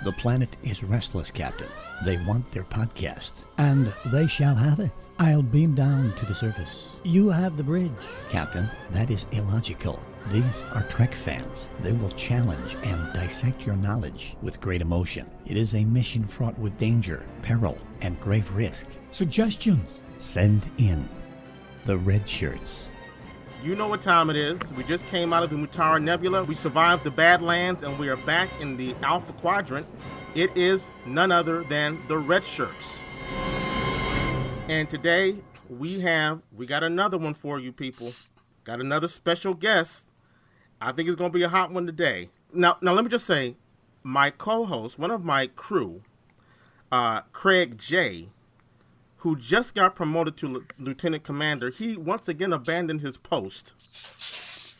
The planet is restless, Captain. They want their podcast. And they shall have it. I'll beam down to the surface. You have the bridge. Captain, that is illogical. These are Trek fans. They will challenge and dissect your knowledge with great emotion. It is a mission fraught with danger, peril, and grave risk. Suggestions? Send in the red shirts. You know what time it is. We just came out of the Mutara Nebula. We survived the Badlands, and we are back in the Alpha Quadrant. It is none other than the red shirts. And today we got another one for you people. Got another special guest. I think it's going to be a hot one today. Now let me just say, my co-host, one of my crew, Craig J., who just got promoted to lieutenant commander, he once again abandoned his post.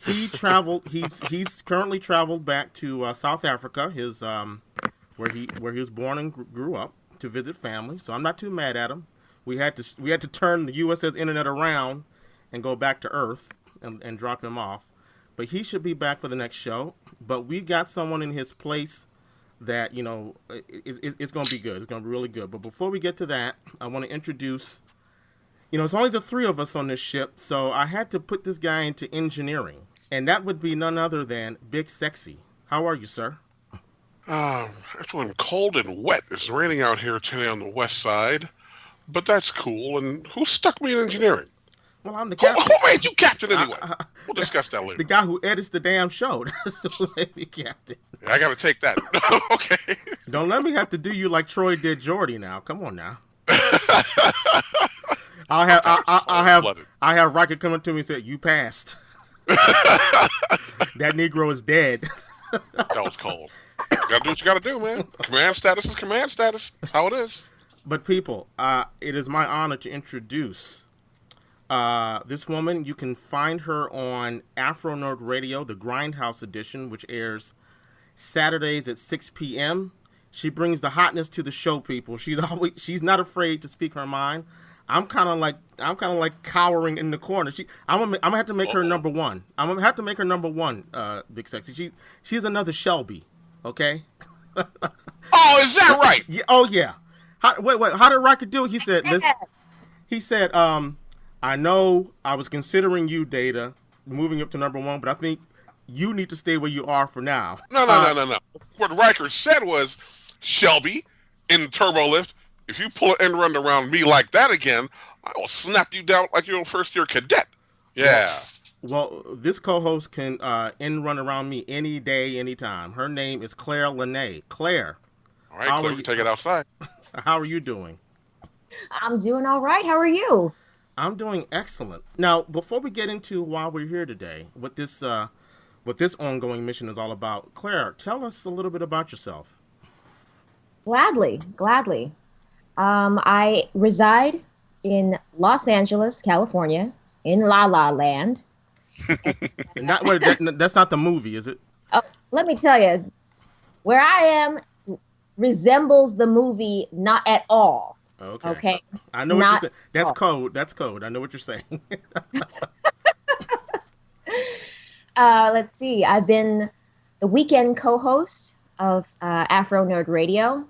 He traveled. He's currently traveled back to South Africa, his where he was born and grew up, to visit family. So I'm not too mad at him. We had to turn the USS Internet around and go back to Earth and drop him off. But he should be back for the next show. But we got someone in his place that, it's going to be good. It's going to be really good. But before we get to that, I want to introduce, it's only the three of us on this ship, so I had to put this guy into engineering. And that would be none other than Big Sexy. How are you, sir? Actually, I'm cold and wet. It's raining out here today on the west side. But that's cool. And who stuck me in engineering? Well, I'm the captain. Who made you captain anyway? We'll discuss that later. The guy who edits the damn show. That's who made me captain. Yeah, I got to take that. Okay. Don't let me have to do you like Troy did Geordi now. Come on now. I'll have Rocket come up to me and say, "You passed." That Negro is dead. That was cold. You got to do what you got to do, man. Command status is command status. That's how it is. But people, it is my honor to introduce this woman. You can find her on Afronerd Radio, the Grindhouse edition, which airs Saturdays at 6 p.m. She brings the hotness to the show, people. She's not afraid to speak her mind. I'm kind of like cowering in the corner. I'm gonna have to make her number one. I'm gonna have to make her number one. Big Sexy. She's another Shelby. Okay. Oh, is that right? Yeah. Oh yeah. Wait. How did Rocket do it? He said, I know I was considering you, Data, moving up to number one, but I think you need to stay where you are for now. No. What Riker said was, Shelby, in turbo lift, if you pull an end run around me like that again, I will snap you down like you're a first-year cadet. Yeah. Well, this co-host can end run around me any day, anytime. Her name is Claire Lanay. Claire. All right, Claire, we take it outside. How are you doing? I'm doing all right. How are you? I'm doing excellent. Now, before we get into why we're here today, what this ongoing mission is all about, Claire, tell us a little bit about yourself. Gladly. I reside in Los Angeles, California, in La La Land. That's not the movie, is it? Oh, let me tell you, where I am resembles the movie not at all. Okay. I know what you're saying. That's code. I know what you're saying. Let's see. I've been the weekend co-host of Afronerd Radio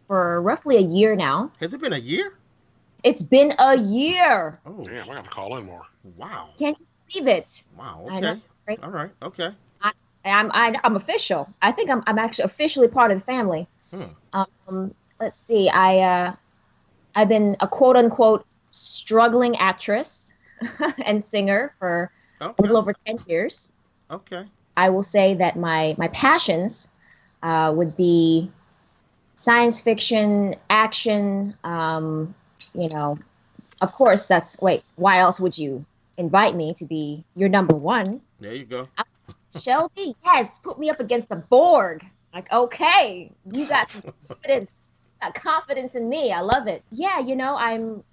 for roughly a year now. Has it been a year? It's been a year. Oh, damn! I got to call in more. Wow. Can't you believe it? Wow. Okay. Know, right? All right. Okay. I'm official. I think I'm actually officially part of the family. Let's see. I've been a quote unquote struggling actress and singer for a little over 10 years. Okay. I will say that my passions would be science fiction, action. Of course, why else would you invite me to be your number one? There you go. Shelby, yes, put me up against the Borg. Like, okay, you got some confidence in me. I love it. Yeah, I'm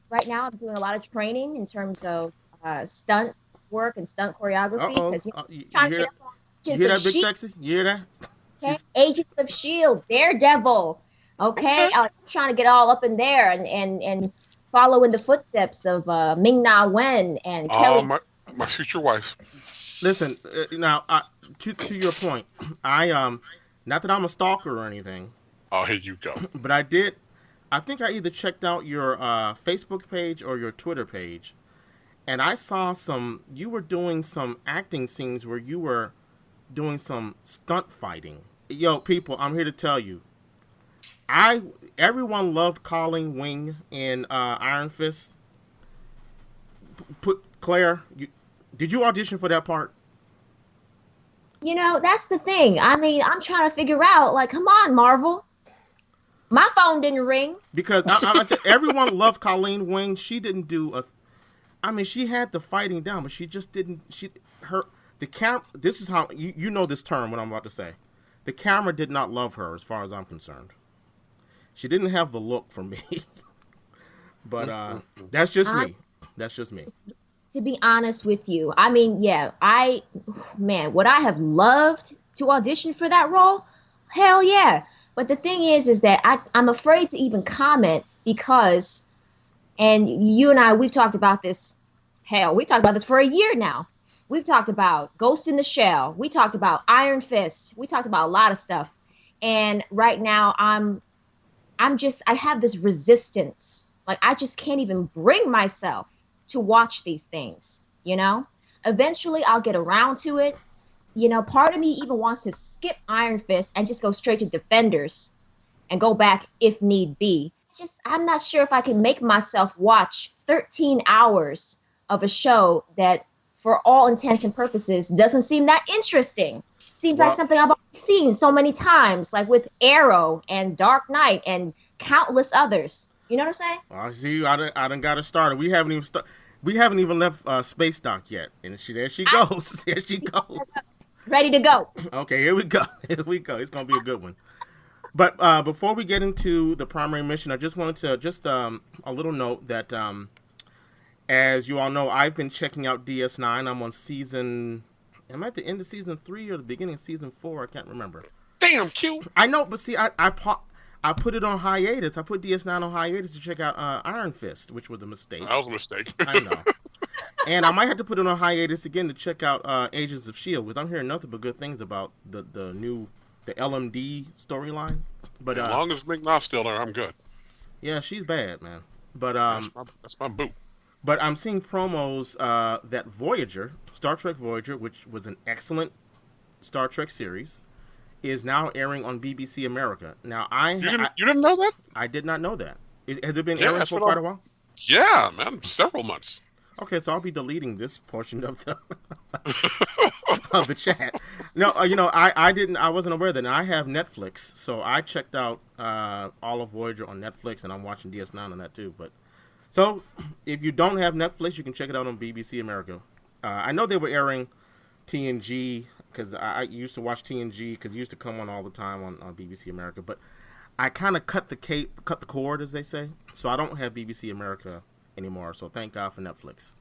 doing a lot of training in terms of stunt work and stunt choreography. Because you hear that, Big Sexy? You hear that? Okay. Agents of S.H.I.E.L.D., Daredevil. Okay, I'm trying to get all up in there and follow in the footsteps of Ming-Na Wen and Kelly. My future wife. Listen, now to your point, I not that I'm a stalker or anything, Oh, here you go. But I did. I think I either checked out your Facebook page or your Twitter page, and I saw you were doing some acting scenes where you were doing some stunt fighting. Yo, people, I'm here to tell you, everyone loved Colleen Wing in Iron Fist. Claire, did you audition for that part? You know, that's the thing. I mean, I'm trying to figure out, like, come on, Marvel. My phone didn't ring. Because everyone loved Colleen Wing. She didn't do she had the fighting down, but she just didn't. This is how you know this term. What I'm about to say, the camera did not love her, as far as I'm concerned. She didn't have the look for me. But that's just me. That's just me. To be honest with you, I mean, yeah, would I have loved to audition for that role? Hell yeah. But the thing is that I'm afraid to even comment because, and you and I, we've talked about this. Hell, we've talked about this for a year now. We've talked about Ghost in the Shell. We talked about Iron Fist. We talked about a lot of stuff. And right now I have this resistance. Like, I just can't even bring myself to watch these things, you know? Eventually I'll get around to it. You know, part of me even wants to skip Iron Fist and just go straight to Defenders and go back if need be. I'm not sure if I can make myself watch 13 hours of a show that, for all intents and purposes, doesn't seem that interesting. Seems like something I've already seen so many times, like with Arrow and Dark Knight and countless others. You know what I'm saying? I see. I done got it started. We haven't even left Space Dock yet, and there she goes. There she goes. Ready to go. Okay, here we go. Here we go. It's gonna be a good one. But before we get into the primary mission, I just wanted to a little note that as you all know, I've been checking out DS9. I'm on season. Am I at the end of season 3 or the beginning of season 4? I can't remember. Damn, Q. I know, but see, I put it on hiatus. I put DS9 on hiatus to check out Iron Fist, which was a mistake. That was a mistake. I know. And I might have to put it on hiatus again to check out Agents of S.H.I.E.L.D. because I'm hearing nothing but good things about the LMD storyline. But as long as McNaugh's still there, I'm good. Yeah, she's bad, man. But that's my boo. But I'm seeing promos that Voyager, Star Trek Voyager, which was an excellent Star Trek series, is now airing on BBC America. Now, you didn't know that? I did not know that. Has it been airing for quite a while? Yeah, man, several months. Okay, so I'll be deleting this portion of the of the chat. No, I wasn't aware of that. Now, I have Netflix, so I checked out all of Voyager on Netflix, and I'm watching DS9 on that too. But so if you don't have Netflix, you can check it out on BBC America. I know they were airing TNG because I used to watch TNG because it used to come on all the time on BBC America. But I kind of cut the cord, as they say, so I don't have BBC America anymore. So thank God for Netflix.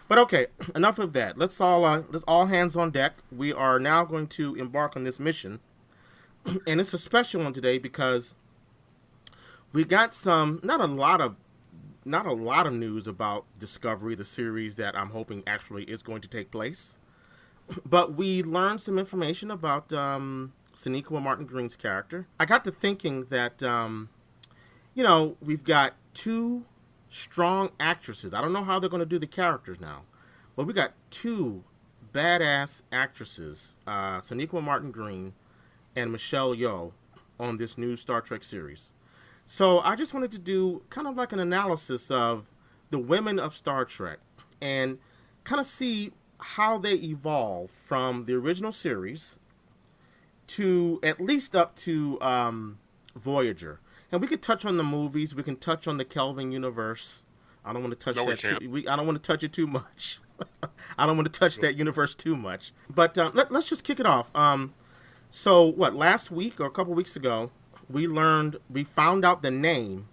But okay, enough of that. Let's all hands on deck. We are now going to embark on this mission, and it's a special one today because we got not a lot of news about Discovery, the series that I'm hoping actually is going to take place. But we learned some information about Sonequa Martin Green's character. I got to thinking that we've got two strong actresses. I don't know how they're going to do the characters now, but we got two badass actresses, Sonequa Martin Green and Michelle Yeoh, on this new Star Trek series. So I just wanted to do kind of like an analysis of the women of Star Trek and kind of see how they evolve from the original series to at least up to Voyager. And we could touch on the movies. We can touch on the Kelvin universe. I don't want to touch that. I don't want to touch it too much. I don't want to touch that universe too much. But let's just kick it off. So last week or a couple weeks ago, we found out the name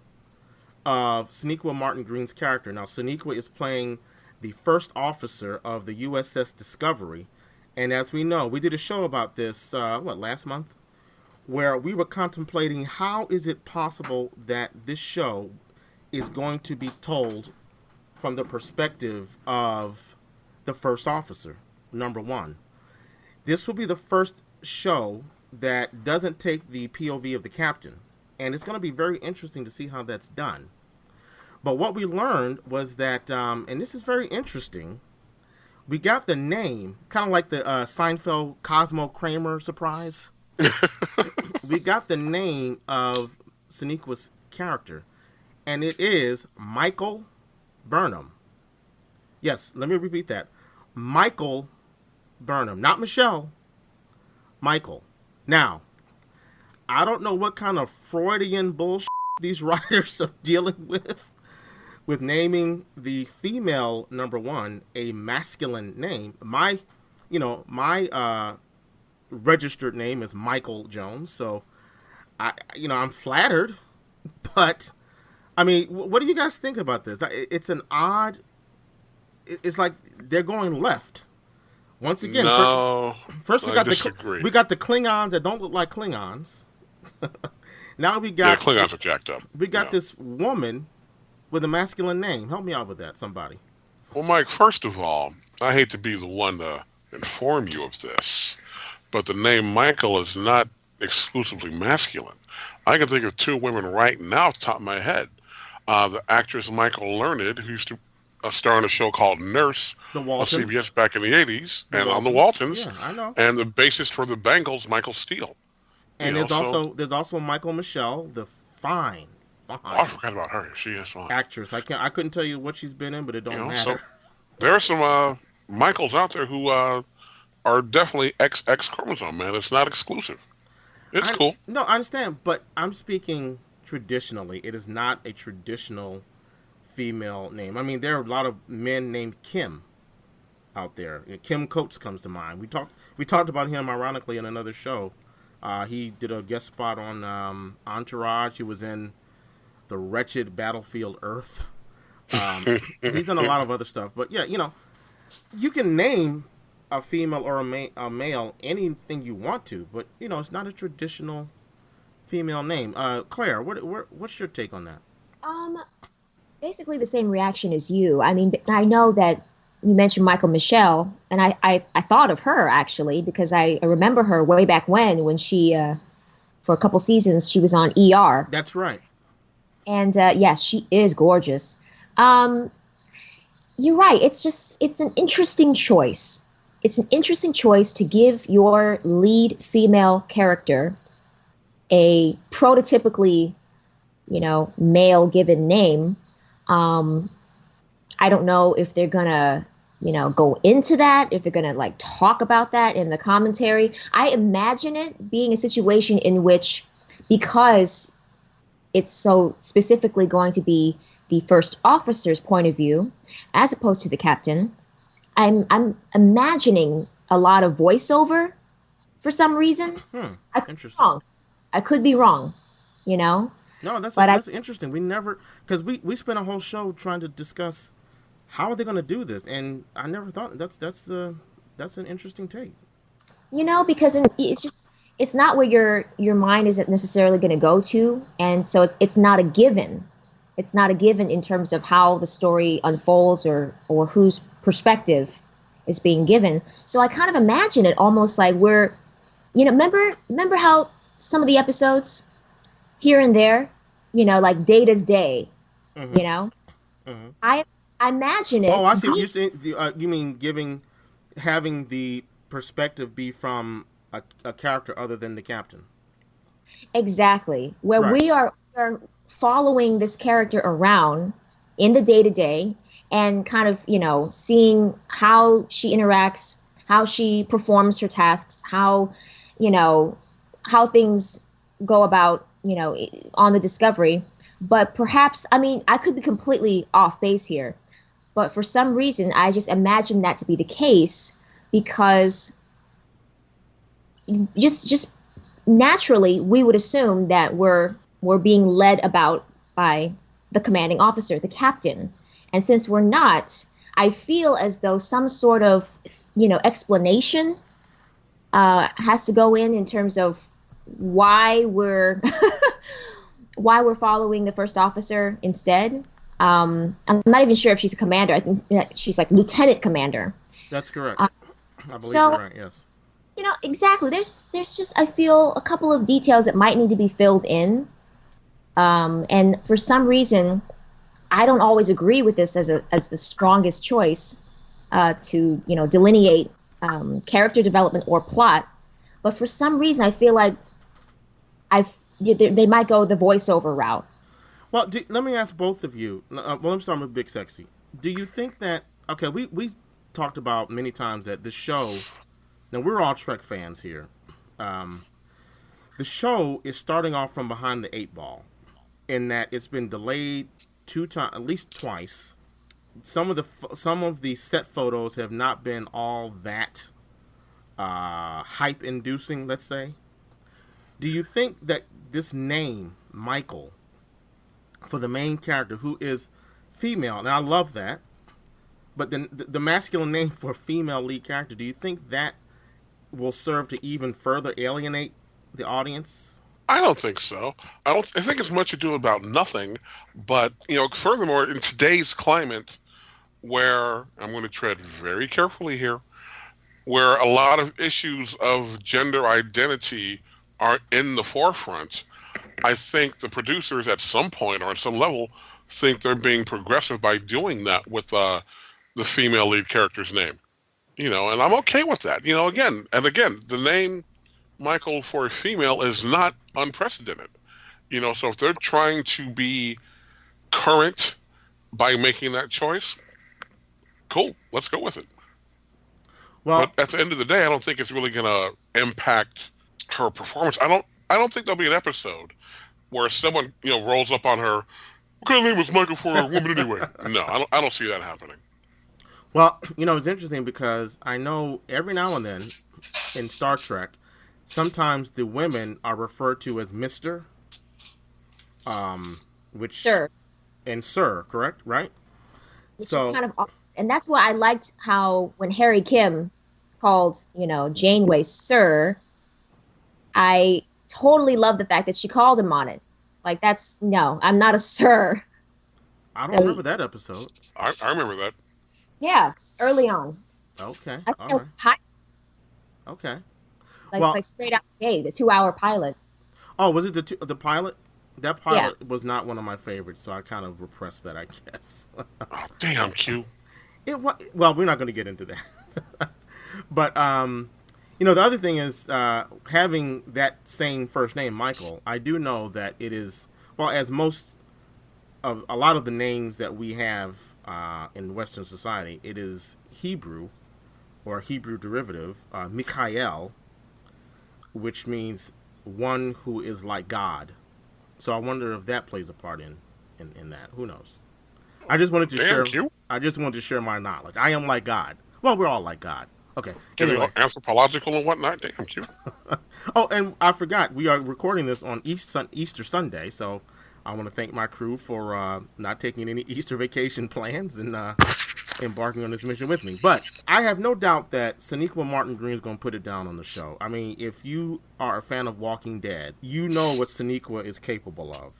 of Sonequa Martin Green's character. Now, Sonequa is playing the first officer of the USS Discovery. And as we know, we did a show about this, last month? Where we were contemplating how is it possible that this show is going to be told from the perspective of the first officer, number one. This will be the first show that doesn't take the POV of the captain. And it's going to be very interesting to see how that's done. But what we learned was that, and this is very interesting, we got the name, kind of like the Seinfeld Cosmo Kramer surprise. We got the name of Sonequa's character, and it is Michael Burnham. Yes, let me repeat that. Michael Burnham, not Michelle. Michael. Now, I don't know what kind of Freudian bullshit these writers are dealing with naming the female number one a masculine name. My registered name is Michael Jones, so I'm flattered, but I mean, what do you guys think about this? It's an odd. It's like they're going left. Once again, no, first we I got disagree. the Klingons that don't look like Klingons. Now we got Klingons are jacked up. We got this woman with a masculine name. Help me out with that, somebody. Well, Mike, first of all, I hate to be the one to inform you of this, but the name Michael is not exclusively masculine. I can think of two women right now off the top of my head. The actress Michael Learned, who used to star in a show called Nurse The on Waltons. CBS back in the 80s, and Waltons. on the Waltons. Yeah, I know. And the bassist for the Bangles, Michael Steele. And there's also Michael Michelle, the fine Oh, I forgot about her. She is fine. actress. I couldn't tell you what she's been in, but it don't matter. So there are some Michaels out there who are definitely XX chromosome, man. It's not exclusive. It's cool. No, I understand, but I'm speaking traditionally. It is not a traditional female name. I mean, there are a lot of men named Kim out there. Kim Coates comes to mind. We talked about him ironically in another show. He did a guest spot on Entourage. He was in The Wretched Battlefield Earth. He's done a lot of other stuff. But yeah, you can name a female or a male anything you want to, but it's not a traditional female name. Claire, what's your take on that? Basically the same reaction as you. I mean, I know that you mentioned Michael Michelle, and I thought of her actually because I remember her way back when she for a couple seasons she was on ER. That's right. And yes, she is gorgeous. You're right. It's an interesting choice. It's an interesting choice to give your lead female character a prototypically, male given name. I don't know if they're gonna, go into that, if they're gonna talk about that in the commentary. I imagine it being a situation in which, because it's so specifically going to be the first officer's point of view, as opposed to the captain, I'm imagining a lot of voiceover for some reason. I could be wrong. I could be wrong, No, that's interesting. We never, because we spent a whole show trying to discuss how are they going to do this, and I never thought that's an interesting take. Because it's not where your mind isn't necessarily going to go to, and so it's not a given. It's not a given in terms of how the story unfolds or whose perspective is being given. So I kind of imagine it almost like we're, remember how some of the episodes here and there, like Data's Day, Mm-hmm. I imagine it. Oh, I see. You mean having the perspective be from a character other than the captain? Exactly. Where Right. we are following this character around in the day-to-day and kind of, seeing how she interacts, how she performs her tasks, how things go about, on the Discovery. But perhaps, I could be completely off base here, but for some reason, I just imagine that to be the case because just naturally, we would assume that we're being led about by the commanding officer, the captain. And since we're not, I feel as though some sort of, explanation has to go in terms of why we're following the first officer instead. I'm not even sure if she's a commander. I think that she's like lieutenant commander. That's correct. I believe you're right. Yes. Exactly. There's just, I feel, a couple of details that might need to be filled in. And for some reason, I don't always agree with this as the strongest choice to delineate character development or plot. But for some reason, I feel like they might go the voiceover route. Well, let me ask both of you. Well, let me start with Big Sexy. Do you think that, okay, we talked about many times that the show, now we're all Trek fans here. The show is starting off from behind the 8 ball in that it's been delayed 2 times, at least twice. Some of the set photos have not been all that hype inducing, let's say. Do you think that this name, Michael, for the main character who is female, and I love that, but then the masculine name for a female lead character, do you think that will serve to even further alienate the audience? I don't think so. I think it's much ado about nothing. But furthermore, in today's climate, where I'm going to tread very carefully here, where a lot of issues of gender identity are in the forefront, I think the producers at some point or at some level think they're being progressive by doing that with the female lead character's name. And I'm okay with that. Again, the name Michael for a female is not unprecedented. So if they're trying to be current by making that choice, cool, let's go with it. Well, but at the end of the day, I don't think it's really going to impact her performance. I don't think there'll be an episode where someone rolls up on her. What kind of name was Michael for a woman anyway? No, I don't see that happening. Well, it's interesting because I know every now and then in Star Trek, sometimes the women are referred to as Mr. Which Sir. And Sir, correct? Right? Which is kind of, and that's why I liked how when Harry Kim called, Janeway Sir, I totally love the fact that she called him on it. Like, no, I'm not a sir. I don't remember that episode. I remember that. Yeah, early on. Okay. I think it was Okay. like straight out the gate, the 2-hour pilot. Oh, was it the pilot? That pilot was not one of my favorites, so I kind of repressed that, I guess. Oh, damn, Q. Well, we're not going to get into that. But, the other thing is having that same first name, Michael, I do know that it is, well, as most of a lot of the names that we have in Western society, it is Hebrew or Hebrew derivative, Mikhael, which means one who is like God. So I wonder if that plays a part in that. Who knows? I just wanted to share my knowledge. I am like God. Well, we're all like God. Okay. Anyway. Anthropological and whatnot. Damn, Q. Oh, and I forgot. We are recording this on Easter Sunday, so I want to thank my crew for not taking any Easter vacation plans and embarking on this mission with me. But I have no doubt that Sonequa Martin Green is going to put it down on the show. I mean, if you are a fan of Walking Dead, you know what Sonequa is capable of.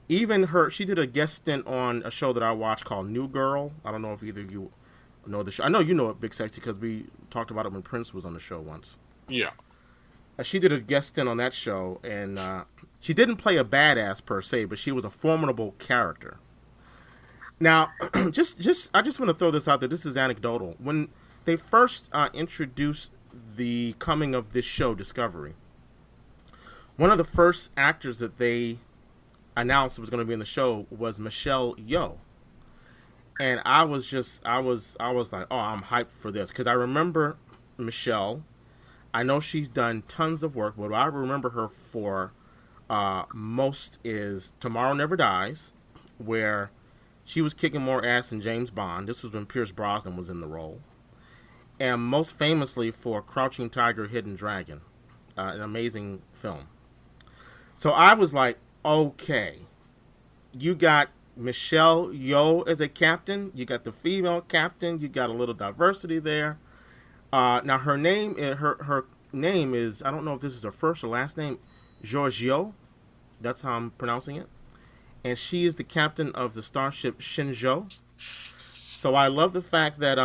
Even she did a guest stint on a show that I watched called New Girl. I don't know if either of you know the show. I know you know it, Big Sexy, because we talked about it when Prince was on the show once. Yeah. She did a guest stint on that show, and she didn't play a badass per se, but she was a formidable character. Now, I just want to throw this out there. This is anecdotal. When they first introduced the coming of this show, Discovery, one of the first actors that they announced was going to be in the show was Michelle Yeoh. And I was like, oh, I'm hyped for this. Because I remember Michelle. I know she's done tons of work. What I remember her for most is Tomorrow Never Dies, where she was kicking more ass than James Bond. This was when Pierce Brosnan was in the role. And most famously for Crouching Tiger, Hidden Dragon, an amazing film. So I was like, okay, you got Michelle Yeoh as a captain. You got the female captain. You got a little diversity there. Now her name is, I don't know if this is her first or last name, Giorgio. That's how I'm pronouncing it. And she is the captain of the starship Shenzhou. So I love the fact that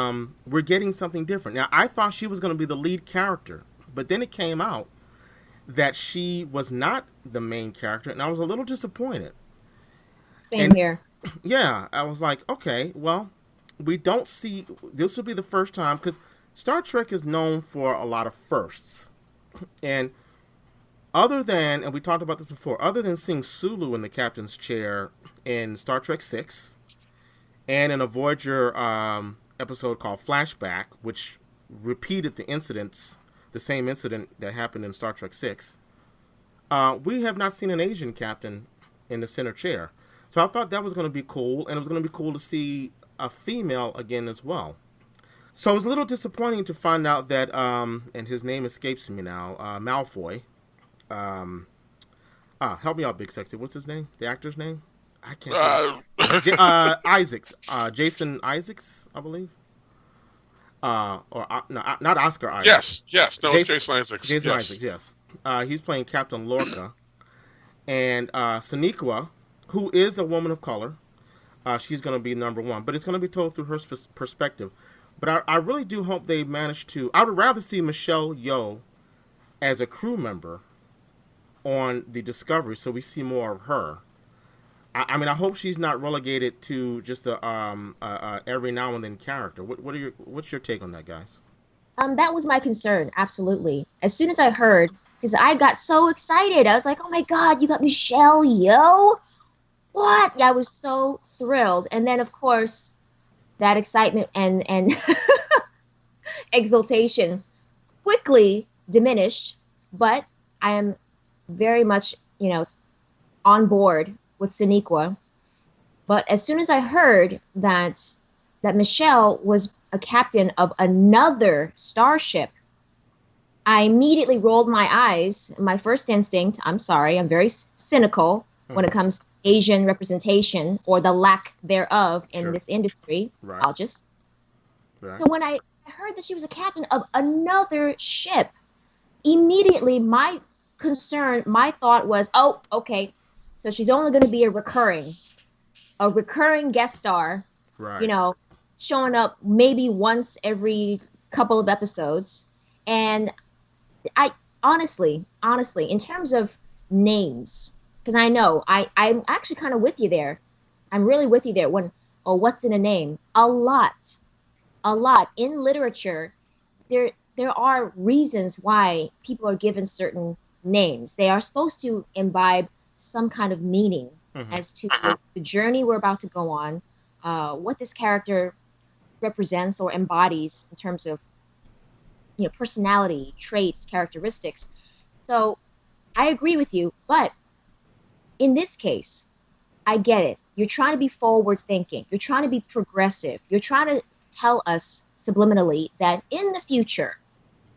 we're getting something different. Now I thought she was going to be the lead character, But then it came out that she was not the main character, and I was a little disappointed. Same here. Yeah, I was like, okay, well, we don't see, this will be the first time, because Star Trek is known for a lot of firsts. And other than, and we talked about this before, other than seeing Sulu in the captain's chair in Star Trek 6, and in a Voyager episode called Flashback, which repeated the incidents, the same incident that happened in Star Trek 6, we have not seen an Asian captain in the center chair. So I thought that was going to be cool, and it was going to be cool to see a female again as well. So it was a little disappointing to find out that, and his name escapes me now, Malfoy. Help me out, Big Sexy. What's his name? The actor's name? I can't. Isaacs. Jason Isaacs, I believe. No, not Oscar Isaacs. Yes. No, it's Jason Isaacs. Jason Isaacs, yes. He's playing Captain Lorca. And Sonequa, who is a woman of color, she's going to be number one. But it's going to be told through her perspective. But I really do hope they manage to... I would rather see Michelle Yeoh as a crew member on the Discovery, so we see more of her. I mean, I hope she's not relegated to just a every now and then character. What's your take on that, guys? That was my concern, absolutely. As soon as I heard, because I got so excited, I was like, "Oh my God, you got Michelle Yeoh! What?" Yeah, I was so thrilled. And then, of course, that excitement and exultation quickly diminished. But I am very much, on board with Sonequa. But as soon as I heard that Michelle was a captain of another starship, I immediately rolled my eyes. My first instinct, I'm sorry, I'm very cynical when it comes to Asian representation or the lack thereof in this industry. Right. I'll just... Right. So when I heard that she was a captain of another ship, immediately my thought was, oh, okay, so she's only going to be a recurring guest star, right. Showing up maybe once every couple of episodes. And I honestly, in terms of names, because I know I'm actually kind of with you there. I'm really with you there. What's in a name? A lot in literature. There are reasons why people are given certain names. They are supposed to imbibe some kind of meaning as to the journey we're about to go on, what this character represents or embodies in terms of personality, traits, characteristics. So I agree with you, but in this case, I get it. You're trying to be forward thinking. You're trying to be progressive. You're trying to tell us subliminally that in the future,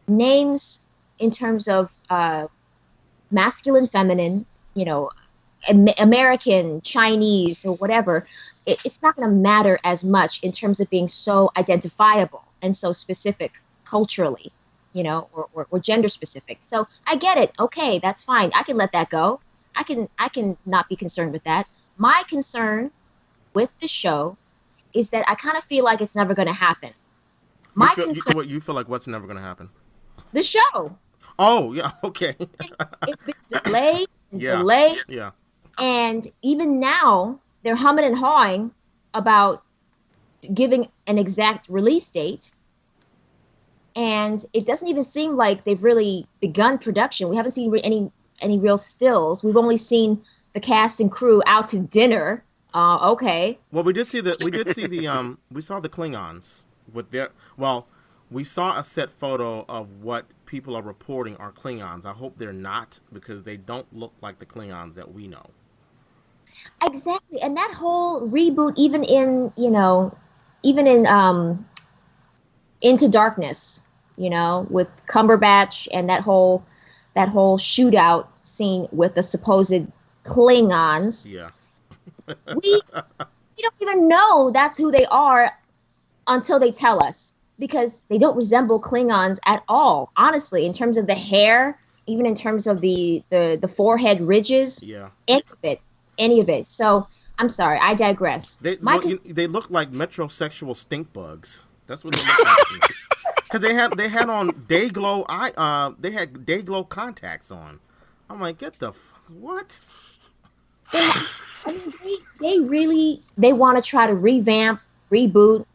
names in terms of masculine, feminine, American, Chinese, or whatever, it's not going to matter as much in terms of being so identifiable and so specific culturally, or gender specific. So I get it. Okay, that's fine. I can let that go. I can not be concerned with that. My concern with the show is that I kind of feel like it's never going to happen. You feel like what's never going to happen? The show. Oh, yeah, okay. It's been delayed and Yeah. delayed. Yeah. And even now, they're humming and hawing about giving an exact release date. And it doesn't even seem like they've really begun production. We haven't seen any real stills. We've only seen the cast and crew out to dinner. Okay. Well, we saw the Klingons with their, we saw a set photo of what people are reporting are Klingons. I hope they're not, because they don't look like the Klingons that we know. Exactly. And that whole reboot, even in Into Darkness, with Cumberbatch and that whole shootout scene with the supposed Klingons. Yeah. we don't even know that's who they are until they tell us, because they don't resemble Klingons at all, honestly, in terms of the hair, even in terms of the forehead ridges. Yeah. Any of it. So I'm sorry, I digress. They look like metrosexual stink bugs. That's what they look like to me. Because they had on day glow contacts on. I'm like, get the what? They want to try to revamp, reboot.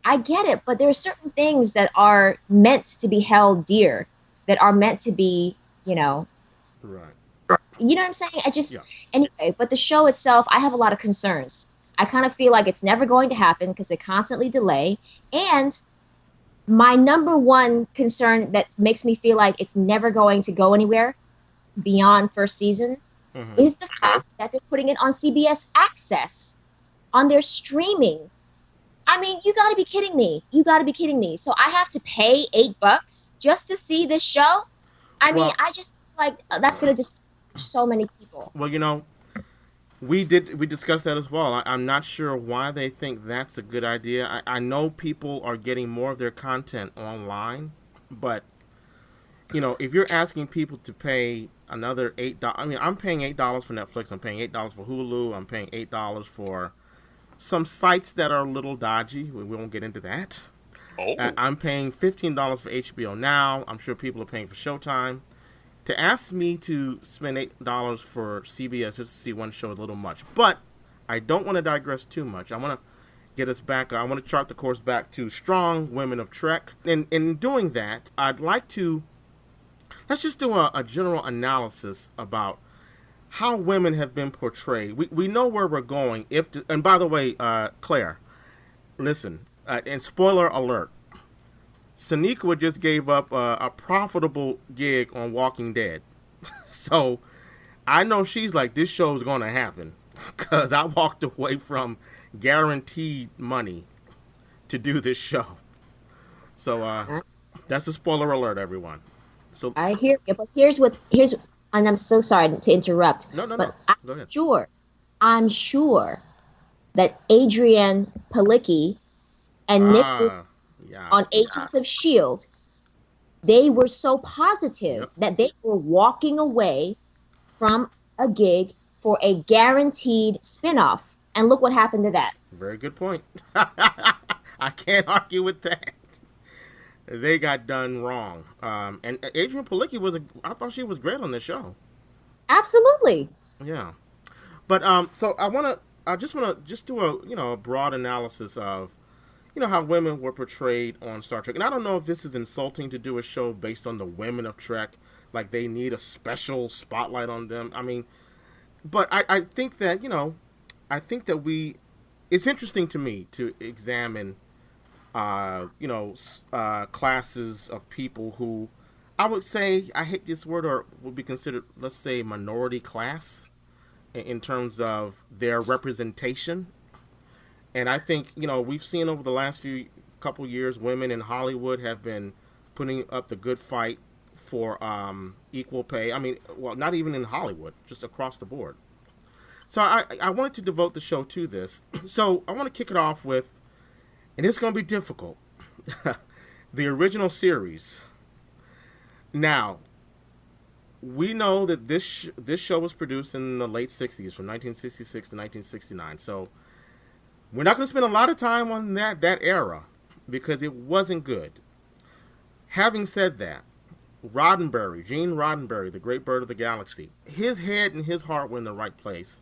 I get it, but there are certain things that are meant to be held dear, that are meant to be, Right. You know what I'm saying? Anyway, but the show itself, I have a lot of concerns. I kind of feel like it's never going to happen because they constantly delay. And my number one concern that makes me feel like it's never going to go anywhere beyond first season is the fact that they're putting it on CBS Access, on their streaming. I mean, you got to be kidding me. So I have to pay $8 just to see this show? I mean, I just like that's going to discourage so many people. Well, we discussed that as well. I'm not sure why they think that's a good idea. I know people are getting more of their content online, but if you're asking people to pay another $8, I mean, I'm paying $8 for Netflix. I'm paying $8 for Hulu. I'm paying $8 for some sites that are a little dodgy. We won't get into that. Oh. I'm paying $15 for HBO Now. I'm sure people are paying for Showtime. To ask me to spend $8 for CBS just to see one show is a little much. But I don't want to digress too much. I want to get us back. I want to chart the course back to strong women of Trek. And in doing that, I'd like to let's just do a general analysis about how women have been portrayed. We know where we're going. And by the way, Claire, listen, and spoiler alert, Sonequa just gave up a profitable gig on Walking Dead. So I know she's like, this show's going to happen because I walked away from guaranteed money to do this show. So that's a spoiler alert, everyone. So I hear you, but here's and I'm so sorry to interrupt. No. But Go ahead. I'm sure that Adrian Palicki and Nick on Agents of S.H.I.E.L.D., they were so positive that they were walking away from a gig for a guaranteed spinoff. And look what happened to that. Very good point. I can't argue with that. They got done wrong. And Adrian Palicki I thought she was great on this show. Absolutely. Yeah. But so I just want to do a broad analysis of how women were portrayed on Star Trek. And I don't know if this is insulting to do a show based on the women of Trek, like they need a special spotlight on them. I mean, but I think that, it's interesting to me to examine, classes of people who I would say, I hate this word, or would be considered, let's say, minority class in terms of their representation. And I think, we've seen over the last couple years, women in Hollywood have been putting up the good fight for equal pay. I mean, well, not even in Hollywood, just across the board. So I wanted to devote the show to this. So I want to kick it off with, and it's going to be difficult, the original series. Now, we know that this show was produced in the late 60s, from 1966 to 1969. So we're not going to spend a lot of time on that era because it wasn't good. Having said that, Gene Roddenberry, the great bird of the galaxy, his head and his heart were in the right place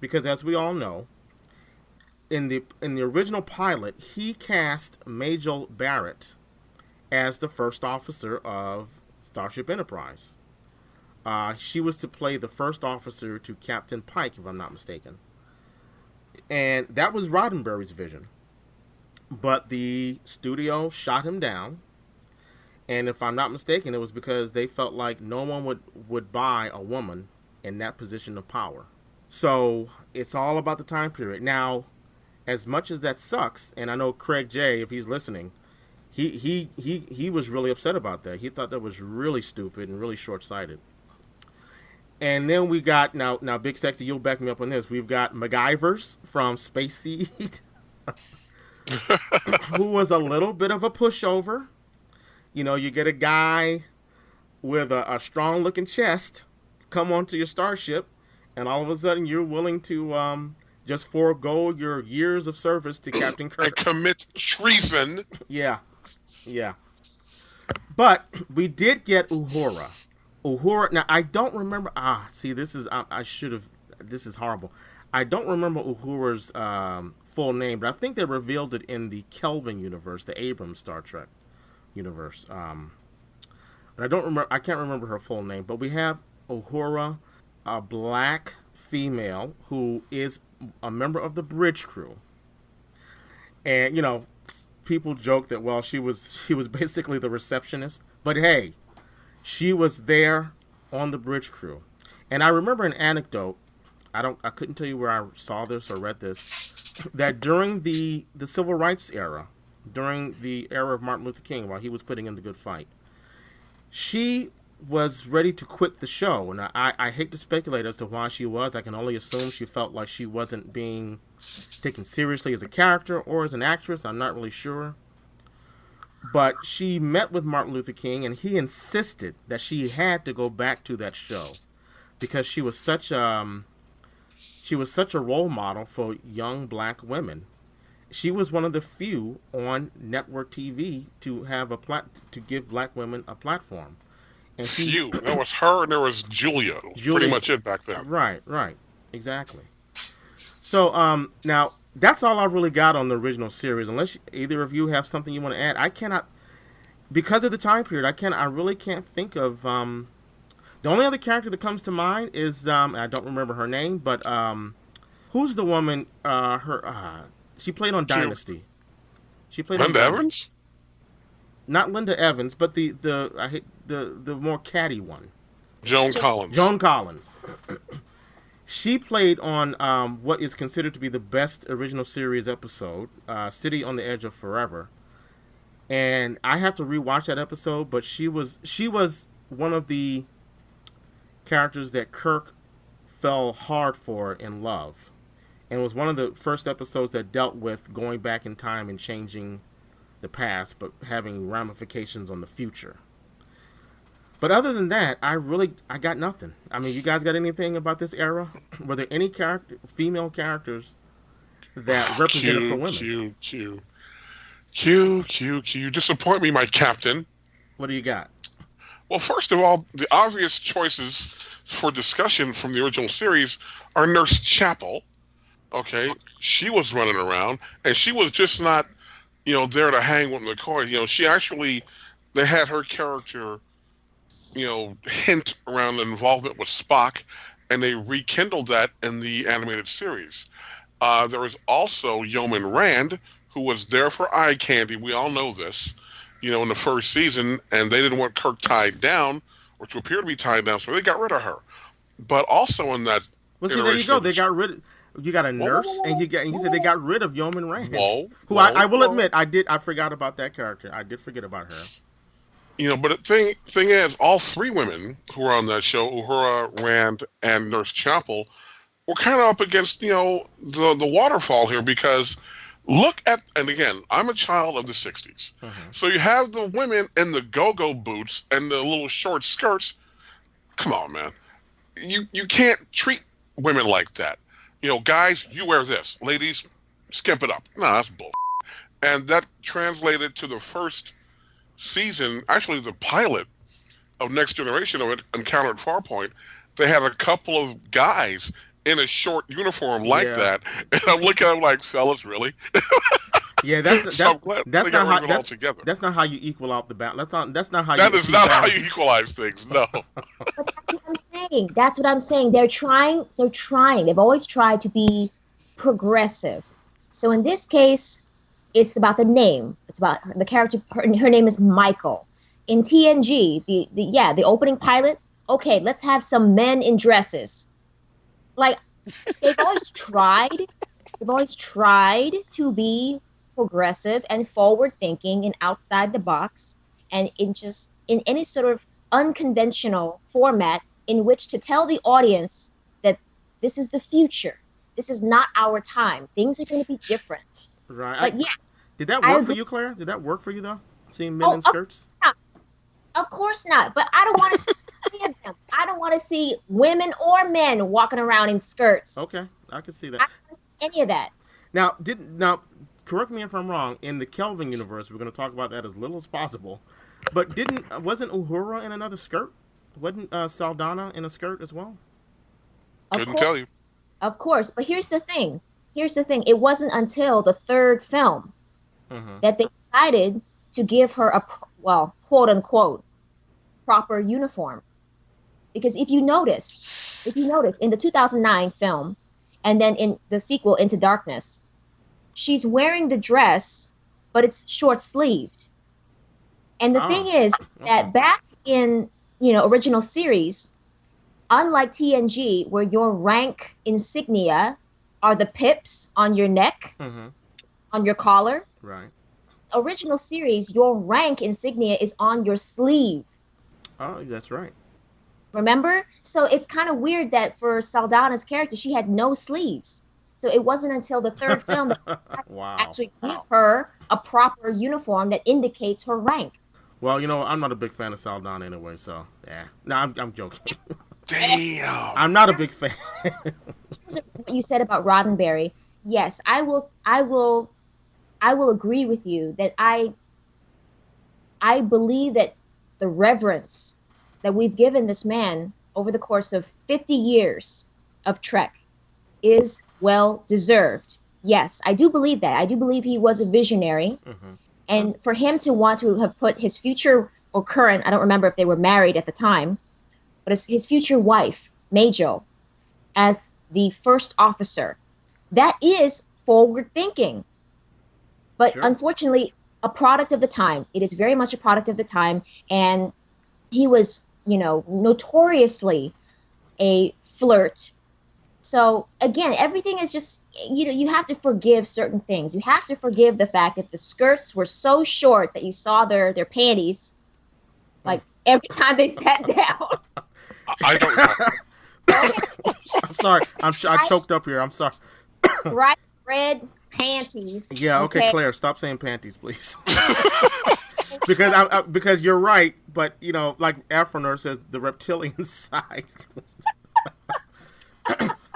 because, as we all know, in the original pilot, he cast Mae Barrett as the first officer of Starship Enterprise. She was to play the first officer to Captain Pike, if I'm not mistaken. And that was Roddenberry's vision. But the studio shot him down. And if I'm not mistaken, it was because they felt like no one would buy a woman in that position of power. So it's all about the time period. Now, as much as that sucks, and I know Craig J, if he's listening, he was really upset about that. He thought that was really stupid and really short-sighted. And then we got, now Big Sexy, you'll back me up on this. We've got Macgyvers from Space Seed, who was a little bit of a pushover. You get a guy with a strong-looking chest come onto your starship, and all of a sudden you're willing to Just forego your years of service to Captain Kirk. And commit treason. Yeah. But we did get Uhura. Now, I don't remember. See, this is, I should have, this is horrible. I don't remember Uhura's full name, but I think they revealed it in the Kelvin universe, the Abrams Star Trek universe. But I can't remember her full name. But we have Uhura, a black female who is a member of the bridge crew. And, people joke that, well, she was basically the receptionist. But hey, she was there on the bridge crew. And I remember an anecdote. I couldn't tell you where I saw this or read this, that during the civil rights era, during the era of Martin Luther King, while he was putting in the good fight, she was ready to quit the show. And I hate to speculate as to why she was. I can only assume she felt like she wasn't being taken seriously as a character or as an actress. I'm not really sure. But she met with Martin Luther King, and he insisted that she had to go back to that show because she was such a role model for young black women. She was one of the few on network TV to have to give black women a platform. And There was her and there was Julia. Pretty much it back then. Right, exactly. So now that's all I really got on the original series. Unless either of you have something you want to add, I cannot, because of the time period. I really can't think of. The only other character that comes to mind is I don't remember her name, but who's the woman? She played on Dynasty. She played Linda on Evans. Not Linda Evans, but the more catty one. Joan Collins. Joan Collins. She played on what is considered to be the best original series episode, City on the Edge of Forever. And I have to rewatch that episode, but she was one of the characters that Kirk fell hard for in love. And was one of the first episodes that dealt with going back in time and changing the past, but having ramifications on the future. But other than that, I got nothing. I mean, you guys got anything about this era? Were there any female characters that represented for women? You disappoint me, my captain. What do you got? Well, first of all, the obvious choices for discussion from the original series are Nurse Chapel. Okay, she was running around, and she was just not, there to hang with McCoy. They had her character, hint around the involvement with Spock, and they rekindled that in the animated series. There was also Yeoman Rand, who was there for eye candy. We all know this, in the first season, and they didn't want Kirk tied down, or to appear to be tied down, so they got rid of her. But also in that, well, see, there you go. They got rid of. You got a nurse, and you said they got rid of Yeoman Rand. I will admit, I forgot about that character. I did forget about her. But the thing is, all three women who were on that show, Uhura, Rand, and Nurse Chapel, were kind of up against, the waterfall here, because look at, and again, I'm a child of the 60s. So you have the women in the go-go boots and the little short skirts. Come on, man. You can't treat women like that. Guys, you wear this. Ladies, skimp it up. No, that's bull. And that translated to the first season, actually the pilot of Next Generation of Encounter at Farpoint. They had a couple of guys in a short uniform like that. And I'm looking at them like, fellas, really? Yeah, that's not how you equal out the balance. That's not how. That is not how you equalize things. No. That's what I'm saying. They're trying. They've always tried to be progressive. So in this case, it's about the name. It's about the character. Her name is Michael. In TNG, the opening pilot. Okay, let's have some men in dresses. Like they've always tried. They've always tried to be progressive and forward-thinking and outside the box, and in any sort of unconventional format in which to tell the audience that this is the future. This is not our time. Things are going to be different. Right. But did that work for you, Claire? Did that work for you, though? Seeing men in skirts? Of course not. But I don't want to see any of them. I don't want to see women or men walking around in skirts. Okay. I can see that. any of that. Now, correct me if I'm wrong. In the Kelvin universe, we're going to talk about that as little as possible. But wasn't Uhura in another skirt? Wasn't Saldana in a skirt as well? Couldn't tell you. Of course, but here's the thing. It wasn't until the third film that they decided to give her a, well, quote unquote, proper uniform. Because if you notice in the 2009 film, and then in the sequel, Into Darkness, she's wearing the dress, but it's short sleeved. And the thing is that back in, original series, unlike TNG, where your rank insignia are the pips on your neck, on your collar. Right. Original series, your rank insignia is on your sleeve. Oh, that's right. Remember? So it's kind of weird that for Saldana's character, she had no sleeves. So it wasn't until the third film that actually gave her a proper uniform that indicates her rank. Well, I'm not a big fan of Saldana anyway, so yeah. No, I'm joking. Damn. I'm not a big fan. What you said about Roddenberry, yes, I will agree with you that I believe that the reverence that we've given this man over the course of 50 years of Trek is well deserved. Yes, I do believe that. I do believe he was a visionary. And for him to want to have put his future or current, I don't remember if they were married at the time, but his future wife, Mae Jemison, as the first officer, that is forward thinking. But unfortunately, a product of the time. It is very much a product of the time. And he was, notoriously a flirt. So again, everything is just, you have to forgive certain things. You have to forgive the fact that the skirts were so short that you saw their panties, like every time they sat down. I don't know. I'm sorry. I choked up here. I'm sorry. Bright red panties. Yeah. Okay, Claire, stop saying panties, please. because you're right, but like Afronerd says, the reptilian side.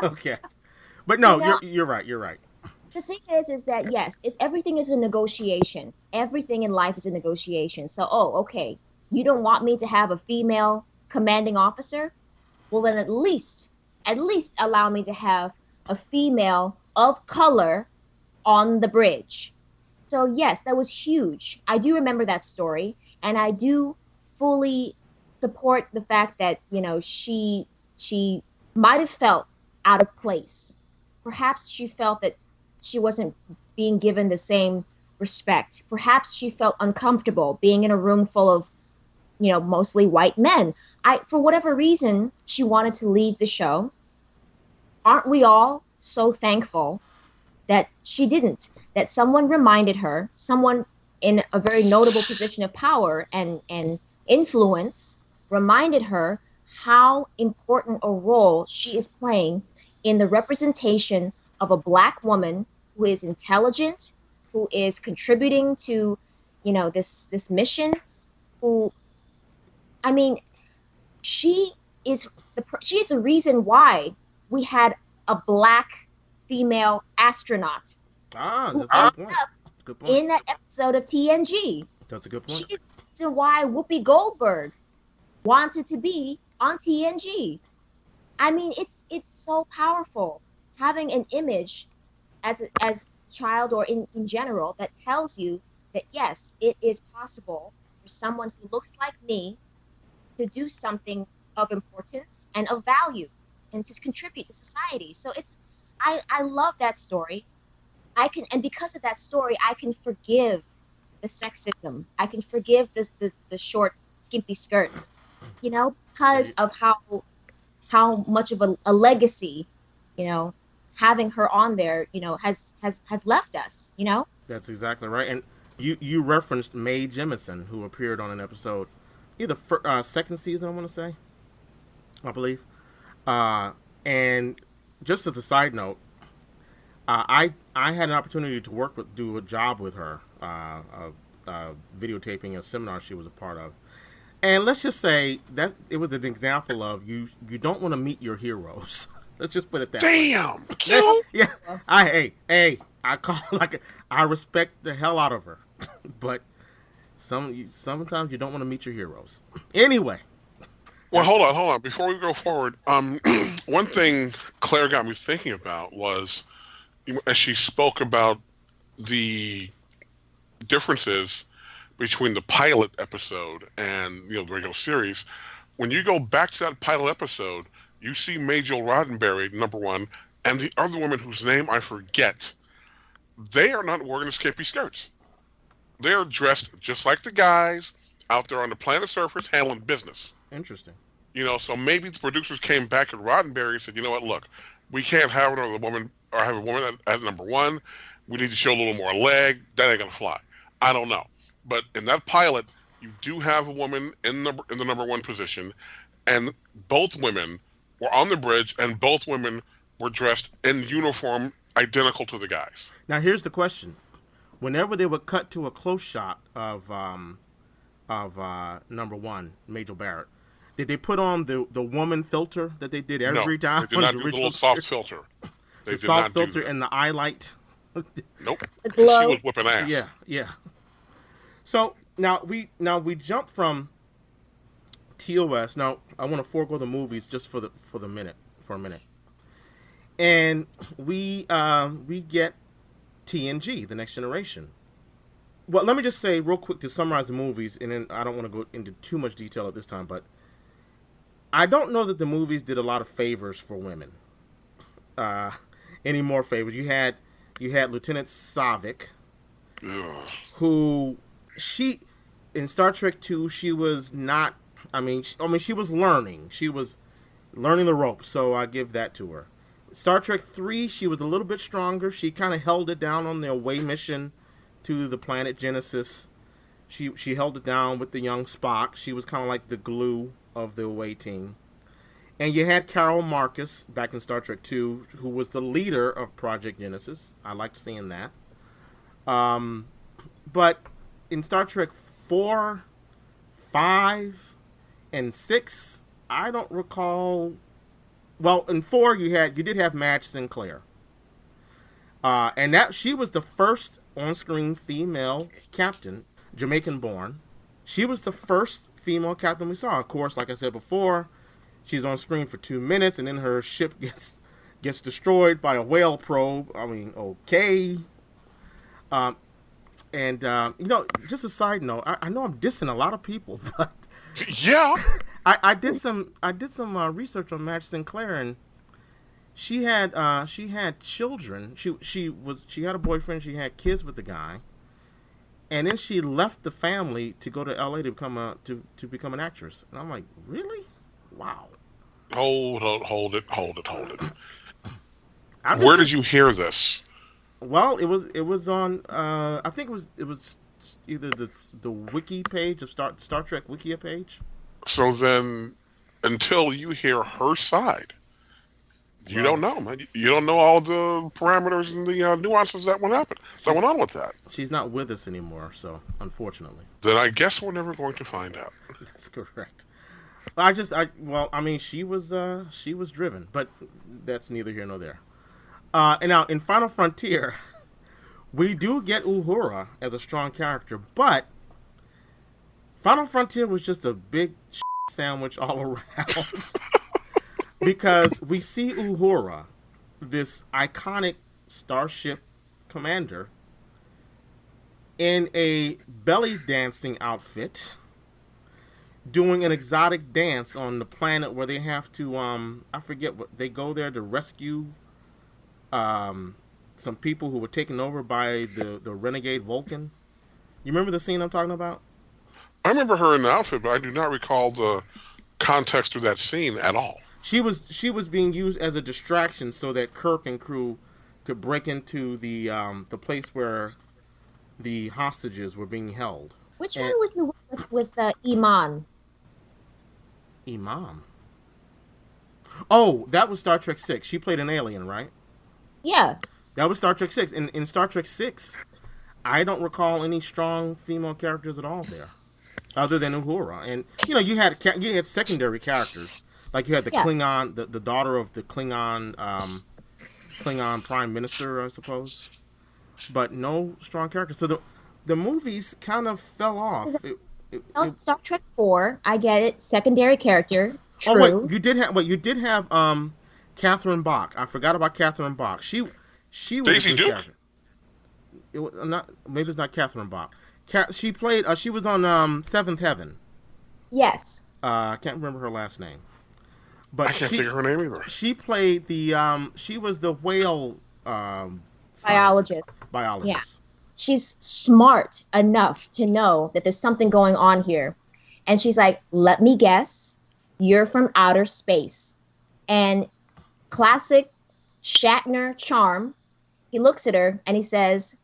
Okay, but no, you're right. You're right. The thing is that yes, everything is a negotiation. Everything in life is a negotiation. So, okay, you don't want me to have a female commanding officer? Well, then at least allow me to have a female of color on the bridge. So yes, that was huge. I do remember that story, and I do fully support the fact that she might have felt out of place. Perhaps she felt that she wasn't being given the same respect. Perhaps she felt uncomfortable being in a room full of, mostly white men. For whatever reason, she wanted to leave the show. Aren't we all so thankful that she didn't? That someone reminded her, someone in a very notable position of power and influence reminded her how important a role she is playing in the representation of a Black woman who is intelligent, who is contributing to, this mission, she is the reason why we had a Black female astronaut. That's a good point. In that episode of TNG. That's a good point. She's the reason why Whoopi Goldberg wanted to be on TNG. It's so powerful having an image as a child or in general that tells you that yes, it is possible for someone who looks like me to do something of importance and of value and to contribute to society. So I love that story. And because of that story, I can forgive the sexism. I can forgive the short, skimpy skirts, because of how much of a legacy, having her on there, has left us, That's exactly right. And you referenced Mae Jemison, who appeared on an episode, either second season, I want to say, I believe. And just as a side note, I had an opportunity to do a job with her, videotaping a seminar she was a part of. And let's just say that it was an example of you don't want to meet your heroes. Let's just put it that way. Damn, Q. Yeah. I call I respect the hell out of her, but sometimes you don't want to meet your heroes. Anyway. Well, hold on. Before we go forward, one thing Claire got me thinking about was, as she spoke about the differences between the pilot episode and the regular series. When you go back to that pilot episode, you see Major Roddenberry, number one, and the other woman whose name I forget. They are not wearing the skimpy skirts. They are dressed just like the guys out there on the planet surface handling business. Interesting. So maybe the producers came back at Roddenberry and said, you know what, look, we can't have another woman or have a woman as number one. We need to show a little more leg. That ain't gonna fly. I don't know. But in that pilot, you do have a woman in the number one position, and both women were on the bridge, and both women were dressed in uniform identical to the guys. Now here's the question: whenever they would cut to a close shot of number one, Major Barrett, did they put on the woman filter that they did every time? They did not do the little soft filter. They did soft not do filter that. and the eye light. Nope. The She glow. was whipping ass. Yeah. So now we jump from TOS. Now I want to forego the movies just for a minute, and we get TNG, the Next Generation. Well, let me just say real quick to summarize the movies, and then I don't want to go into too much detail at this time, but I don't know that the movies did a lot of favors for women. Any more favors? You had Lieutenant Saavik, who in Star Trek II, she was not. She was learning. She was learning the ropes, so I give that to her. Star Trek III, she was a little bit stronger. She kind of held it down on the away mission to the planet Genesis. She held it down with the young Spock. She was kind of like the glue of the away team. And you had Carol Marcus back in Star Trek II, who was the leader of Project Genesis. I liked seeing that. But in Star Trek 4, 5, and 6, I don't recall. Well, in 4 you did have Madge Sinclair, and that she was the first on-screen female captain, Jamaican-born. She was the first female captain we saw. Of course, like I said before, she's on screen for 2 minutes, and then her ship gets destroyed by a whale probe. Okay. Just a side note, I know I'm dissing a lot of people, but Yeah. I did some research on Madge Sinclair, and she had children. She had a boyfriend. She had kids with the guy, and then she left the family to go to LA to become an actress. And I'm like, really? Wow. Hold it. Where did you hear this? Well, it was on. I think it was either the wiki page of Star Trek Wikia page. So then, until you hear her side, you don't know, man. You don't know all the parameters and the nuances that went on with that. She's not with us anymore, so unfortunately. Then I guess we're never going to find out. That's correct. She was driven, but that's neither here nor there. And now in Final Frontier, we do get Uhura as a strong character, but Final Frontier was just a big sandwich all around. Because we see Uhura, this iconic starship commander, in a belly dancing outfit, doing an exotic dance on the planet where they have to, I forget what, they go there to rescue some people who were taken over by the renegade Vulcan. You remember the scene I'm talking about? I remember her in the outfit, but I do not recall the context of that scene at all. She was being used as a distraction so that Kirk and crew could break into the place where the hostages were being held. Which one was the one with Iman? Imam. Oh, that was Star Trek 6. She played an alien, right? Yeah. That was Star Trek 6. In Star Trek 6, I don't recall any strong female characters at all there, other than Uhura. And you had secondary characters. Like you had the Yeah. Klingon, the daughter of the Klingon Prime Minister, I suppose, but no strong character. So the movies kind of fell off. Star Trek 4, I get it. Secondary character. True. Oh wait, you did have Catherine Bach. I forgot about Catherine Bach. She was Daisy a good Duke? character. It was not, maybe it's not Catherine Bach. She played. She was on Seventh Heaven. Yes. I can't remember her last name. But I can't think of her name either. She played the. She was the whale. Biologist. Yeah. She's smart enough to know that there's something going on here, and she's like, "Let me guess, you're from outer space." And classic Shatner charm. He looks at her and he says,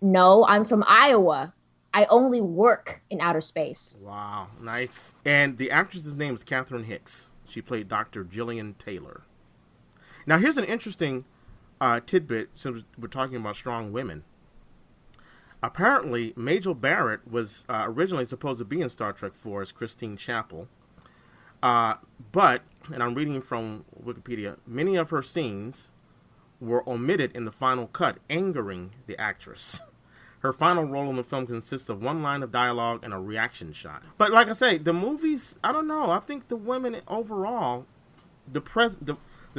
"No, I'm from Iowa. I only work in outer space." Wow, nice. And the actress's name is Catherine Hicks. She played Dr. Jillian Taylor. Now, here's an interesting tidbit, since we're talking about strong women. Apparently, Majel Barrett was originally supposed to be in Star Trek 4 as Christine Chapel. But, and I'm reading from Wikipedia, many of her scenes were omitted in the final cut, angering the actress. Her final role in the film consists of one line of dialogue and a reaction shot. But like I say, the movies, I don't know. I think the women overall, the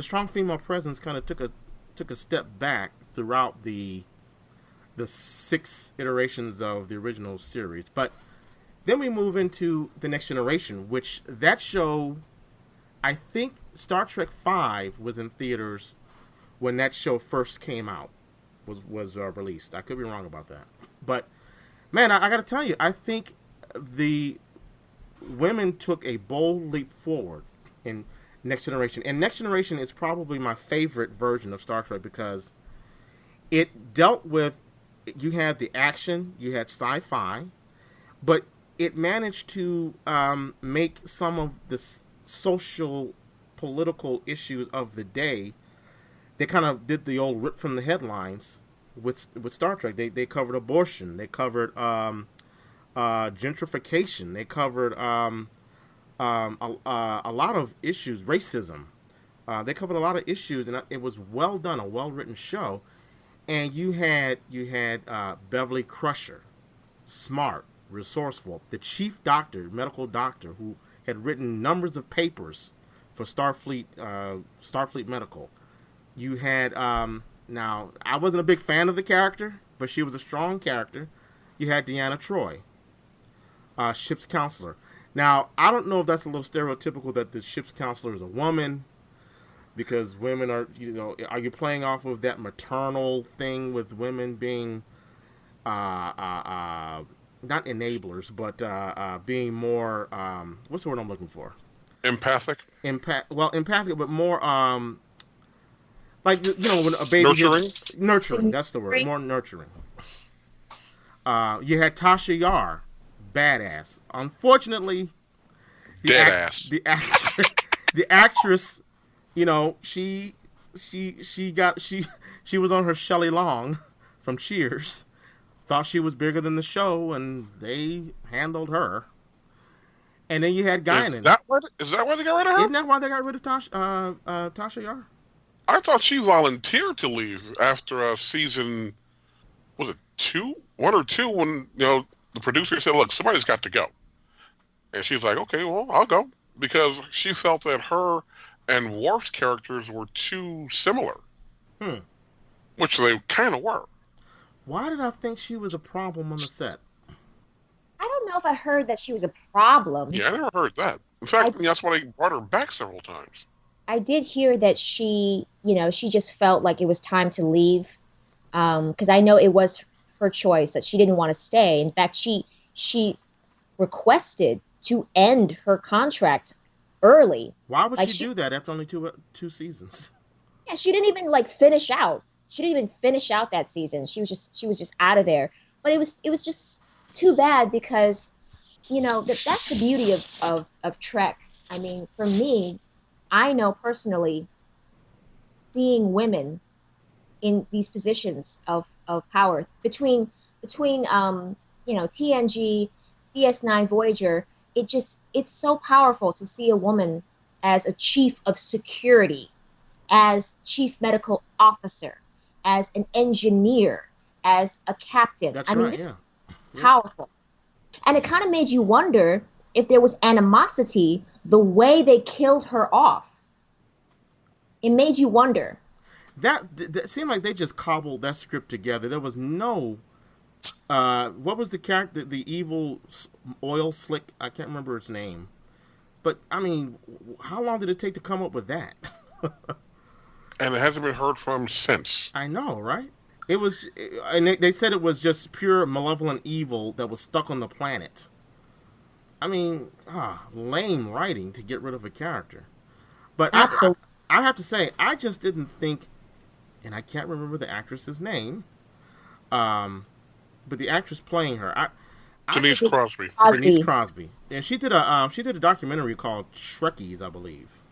strong female presence kind of took a step back throughout the 6 iterations of the original series. But then we move into The Next Generation, which that show, I think Star Trek V was in theaters when that show first came out, was released. I could be wrong about that. But, man, I got to tell you, I think the women took a bold leap forward in Next Generation. And Next Generation is probably my favorite version of Star Trek because it dealt with, you had the action, you had sci-fi, but it managed to make some of the social, political issues of the day. They kind of did the old rip from the headlines with Star Trek. They covered abortion. They covered gentrification. They covered a lot of issues, racism. They covered a lot of issues, and it was well done, a well written show. And you had Beverly Crusher, smart, resourceful, the chief doctor, medical doctor, who had written numbers of papers for Starfleet Medical. You had, now, I wasn't a big fan of the character, but she was a strong character. You had Deanna Troi, ship's counselor. Now, I don't know if that's a little stereotypical that the ship's counselor is a woman, because women are, are you playing off of that maternal thing with women being, not enablers, but being more, what's the word I'm looking for? Empathic? Empathic, but more, like, when a baby... Nurturing, that's the word. More nurturing. You had Tasha Yar, badass. Unfortunately... The actress, she was on her Shelley Long from Cheers. Thought she was bigger than the show, and they handled her. And then you had Guinan. Is that why they got rid of her? Isn't that why they got rid of Tasha Yar? I thought she volunteered to leave after season, was it 2? 1 or 2, when, the producer said, look, somebody's got to go. And she's like, okay, well, I'll go. Because she felt that her and Worf's characters were too similar. Which they kind of were. Why did I think she was a problem on the set? I don't know if I heard that she was a problem. Yeah, I never heard that. In fact, that's why they brought her back several times. I did hear that she, she just felt like it was time to leave. Because I know it was her choice, that she didn't want to stay. In fact, she requested to end her contract early. Why would she do that after only two seasons? Yeah, she didn't even finish out. She didn't even finish out that season. She was just out of there. But it was just too bad because, that's the beauty of Trek. I mean, for me, I know personally, seeing women in these positions of power between TNG, DS9, Voyager, it's so powerful to see a woman as a chief of security, as chief medical officer, as an engineer, as a captain. That's I mean, right, this yeah. is powerful. And it kind of made you wonder if there was animosity the way they killed her off. It made you wonder. That seemed like they just cobbled that script together. There was no, what was the character, the evil oil slick? I can't remember its name. But I mean, how long did it take to come up with that? And it hasn't been heard from since. I know, right? It was, and they said it was just pure malevolent evil that was stuck on the planet. I mean, lame writing to get rid of a character. But I have to say, I just didn't think, and I can't remember the actress's name, but the actress playing her, Denise Crosby. Denise Crosby, and she did a documentary called Shrekkies, I believe.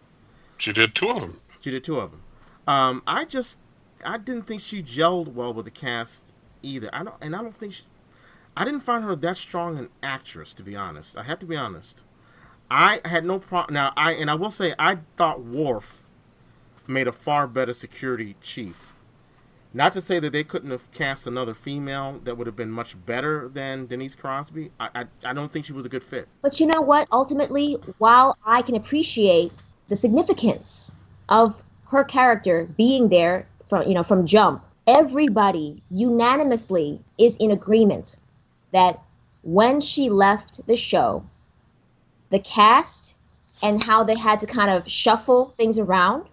She did two of them. I didn't think she gelled well with the cast either. I didn't find her that strong an actress, to be honest. I have to be honest. I had no problem. Now, I will say, I thought Worf made a far better security chief. Not to say that they couldn't have cast another female that would have been much better than Denise Crosby. I don't think she was a good fit. But you know what? Ultimately, while I can appreciate the significance of her character being there from jump, everybody unanimously is in agreement that when she left the show, the cast and how they had to kind of shuffle things around,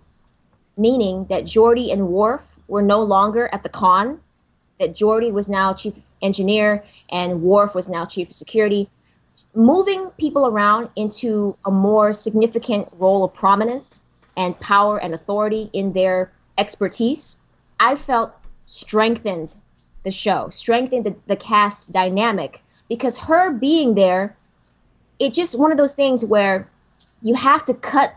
meaning that Geordi and Worf were no longer at the con, that Geordi was now chief engineer and Worf was now chief of security, moving people around into a more significant role of prominence and power and authority in their expertise, I felt strengthened the show, strengthened the cast dynamic, because her being there, it's just one of those things where you have to cut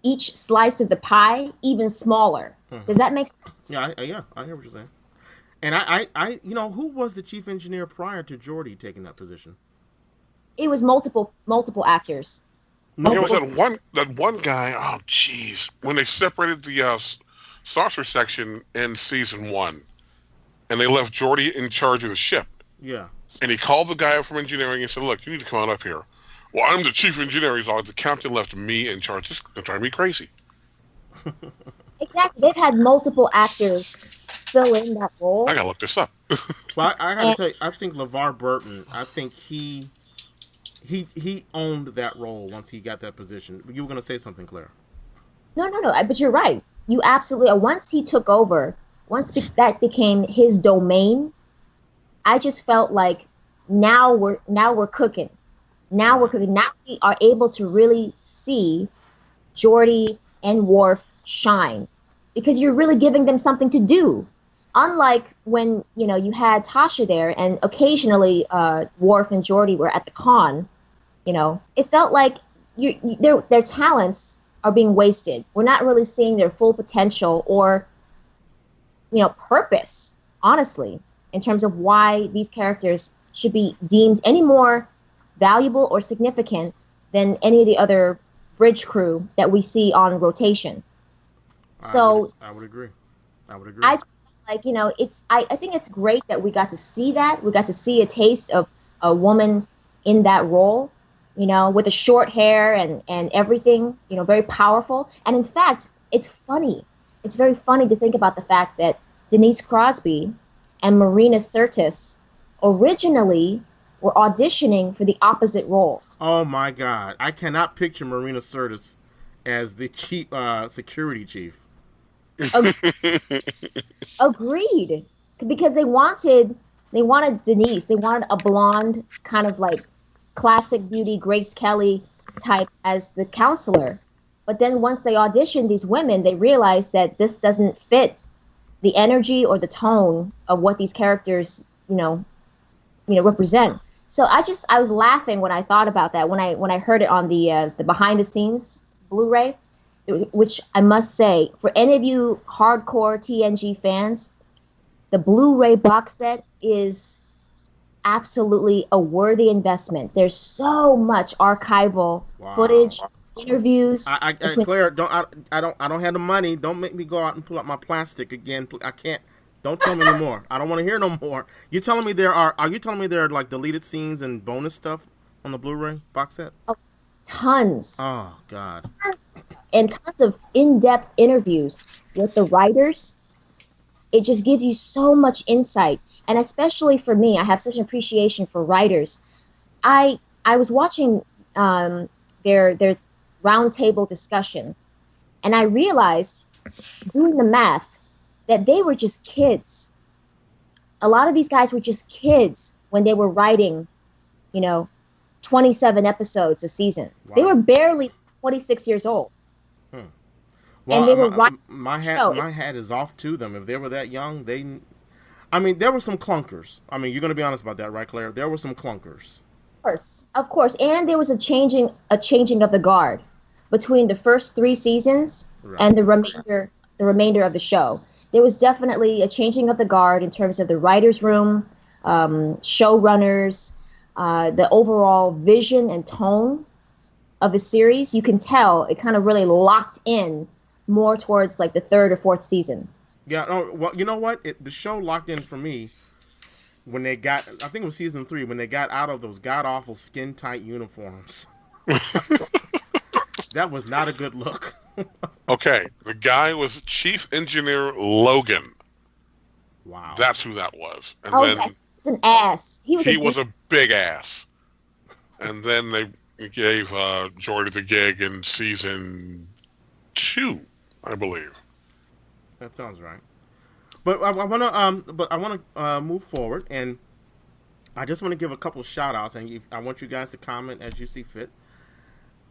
each slice of the pie even smaller. Mm-hmm. Does that make sense? Yeah, I hear what you're saying. And I who was the chief engineer prior to Geordi taking that position? It was multiple actors. There was that one guy. Oh, jeez! When they separated the saucer section in season 1, and they left Geordi in charge of the ship. Yeah. And he called the guy up from engineering and said, "Look, you need to come on up here." Well, I'm the chief engineer. He's like, the captain left me in charge. This is driving me crazy. Exactly. They've had multiple actors fill in that role. I gotta look this up. Well, I gotta tell you, I think LeVar Burton, I think he owned that role once he got that position. You were gonna say something, Claire? No. But you're right. You absolutely. Once he took over, that became his domain, I just felt like now we're cooking. Now we are able to really see Geordi and Worf shine, because you're really giving them something to do. Unlike when you had Tasha there, and occasionally Worf and Geordi were at the con, it felt like their talents are being wasted. We're not really seeing their full potential or purpose, honestly, in terms of why these characters should be deemed any more valuable or significant than any of the other bridge crew that we see on rotation. So I would agree. I think it's great that we got to see that. We got to see a taste of a woman in that role, with the short hair and everything, very powerful. And in fact, it's funny. It's very funny to think about the fact that Denise Crosby and Marina Sirtis originally were auditioning for the opposite roles. Oh my God. I cannot picture Marina Sirtis as the chief security chief. Agreed. Because they wanted Denise. They wanted a blonde, kind of like classic beauty, Grace Kelly type as the counselor. But then once they auditioned these women, they realized that this doesn't fit the energy or the tone of what these characters, represent. So I was laughing when I thought about that, when I heard it on the behind the scenes Blu-ray, which I must say, for any of you hardcore TNG fans, the Blu-ray box set is absolutely a worthy investment. There's so much archival footage interviews. Claire, I don't have the money. Don't make me go out and pull out my plastic again. I can't. Don't tell me anymore. I don't want to hear no more. You telling me are you telling me there are like deleted scenes and bonus stuff on the Blu-ray box set? Oh, tons. Oh God. And tons of in-depth interviews with the writers. It just gives you so much insight. And especially for me, I have such an appreciation for writers. I was watching their roundtable discussion, and I realized, doing the math, that they were just kids. A lot of these guys were just kids when they were writing, 27 episodes a season. Wow. They were barely 26 years old. Well, and they were my hat is off to them. If they were that young, there were some clunkers. You're going to be honest about that, right, Claire? There were some clunkers. Of course, and there was a changing of the guard between the first 3 seasons and the remainder of the show. There was definitely a changing of the guard in terms of the writers' room, showrunners, the overall vision and tone of the series. You can tell it kind of really locked in more towards like the 3rd or 4th season. Yeah, well, you know what? The show locked in for me when they got, I think it was season 3, when they got out of those god-awful skin-tight uniforms. That was not a good look. Okay, the guy was Chief Engineer Logan. Wow. That's who that was. And then he's an ass. He was a big ass. And then they gave Jordy the gig in season 2, I believe. That sounds right. But I want to move forward, and I just want to give a couple of shout outs, and I want you guys to comment as you see fit.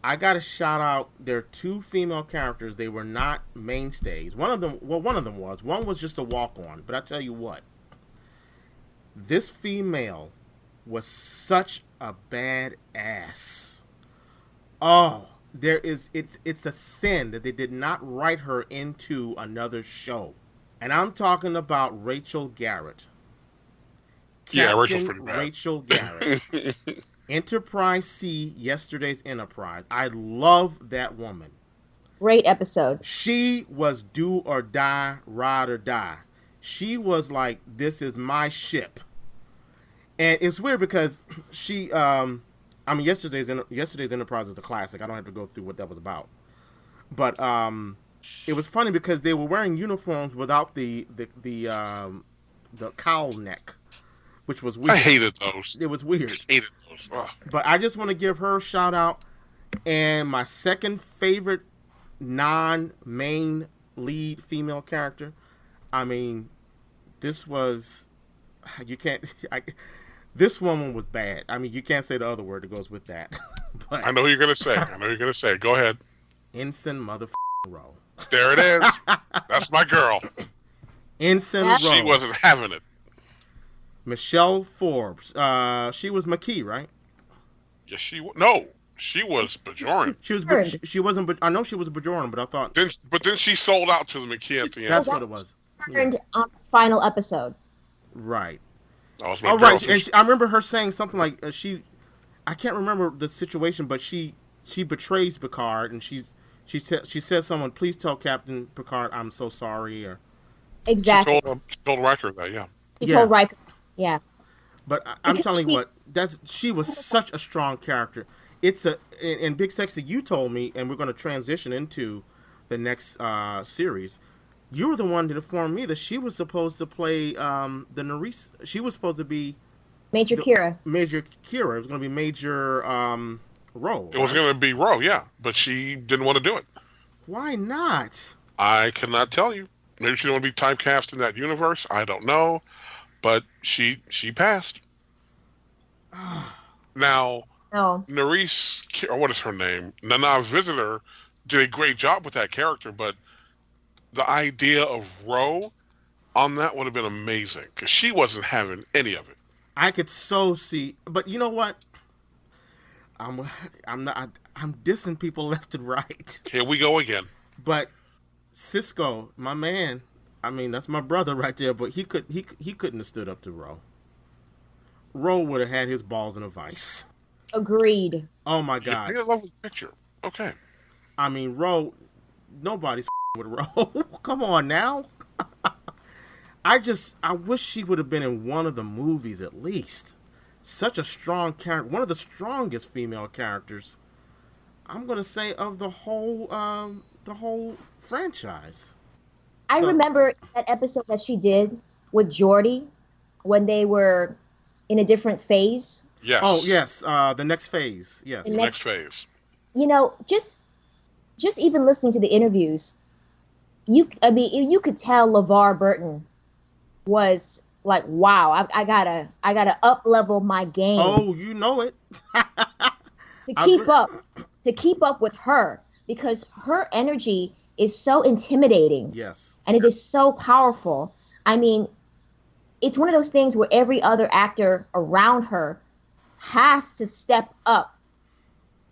I got to shout out, there are 2 female characters. They were not mainstays. One of them was. One was just a walk-on. But I tell you what, this female was such a bad ass. Oh, it's a sin that they did not write her into another show. And I'm talking about Rachel Garrett. Rachel's pretty bad. Rachel Garrett. Enterprise C, Yesterday's Enterprise. I love that woman. Great episode. She was do or die, ride or die. She was like, this is my ship. And it's weird because she, Yesterday's Enterprise is a classic. I don't have to go through what that was about. But it was funny because they were wearing uniforms without the cowl neck, which was weird. I hated those. It was weird. I hated those. Ugh. But I just want to give her a shout out. And my second favorite non-main lead female character. This woman was bad. You can't say the other word that goes with that. But I know what you're going to say. Go ahead. Ensign motherfucking Rowe. There it is. That's my girl. Ensign Rowe. She wasn't having it. Michelle Forbes. She was McKee, right? Yes, she was Bajoran. She wasn't. I know she was a Bajoran, but I thought. But then she sold out to the McKee at the end. That's what it was. Turned on the final episode. Right. That was my girl. Right. And I remember her saying something like I can't remember the situation, but she betrays Picard, and she says someone, please tell Captain Picard I'm so sorry, or exactly. She told Riker that, yeah. She told Riker, yeah. But I'm telling you what, she was such a strong character. And Big Sexy, you told me, and we're going to transition into the next series. You were the one to inform me that she was supposed to play the Nerys. She was supposed to be Major Kira. Major Kira. It was going to be Major Rowe. It was going to be Rowe, yeah, but she didn't want to do it. Why not? I cannot tell you. Maybe she didn't want to be typecast in that universe. I don't know, but she passed. Now, Nerys, or what is her name? Nana Visitor did a great job with that character, but the idea of Rowe on that would have been amazing because she wasn't having any of it. I could so see, but you know what? I'm dissing people left and right. Here we go again. But Cisco, my man, that's my brother right there. But he couldn't have stood up to Rowe. Rowe would have had his balls in a vice. Agreed. Oh my God. He had a lovely picture. Okay. I mean, Ro, nobody's with Ro. Come on now. I wish she would have been in one of the movies at least. Such a strong character, one of the strongest female characters, I'm gonna say, of the whole franchise. I remember that episode that she did with Geordi when they were in a different phase. Yes. Oh yes, the next phase. Yes. The next phase. You know, just even listening to the interviews, you could tell LeVar Burton was like, wow, I gotta up level my game. Oh, you know it. to keep up with her, because her energy is so intimidating. Yes. And it is so powerful. I mean, it's one of those things where every other actor around her has to step up.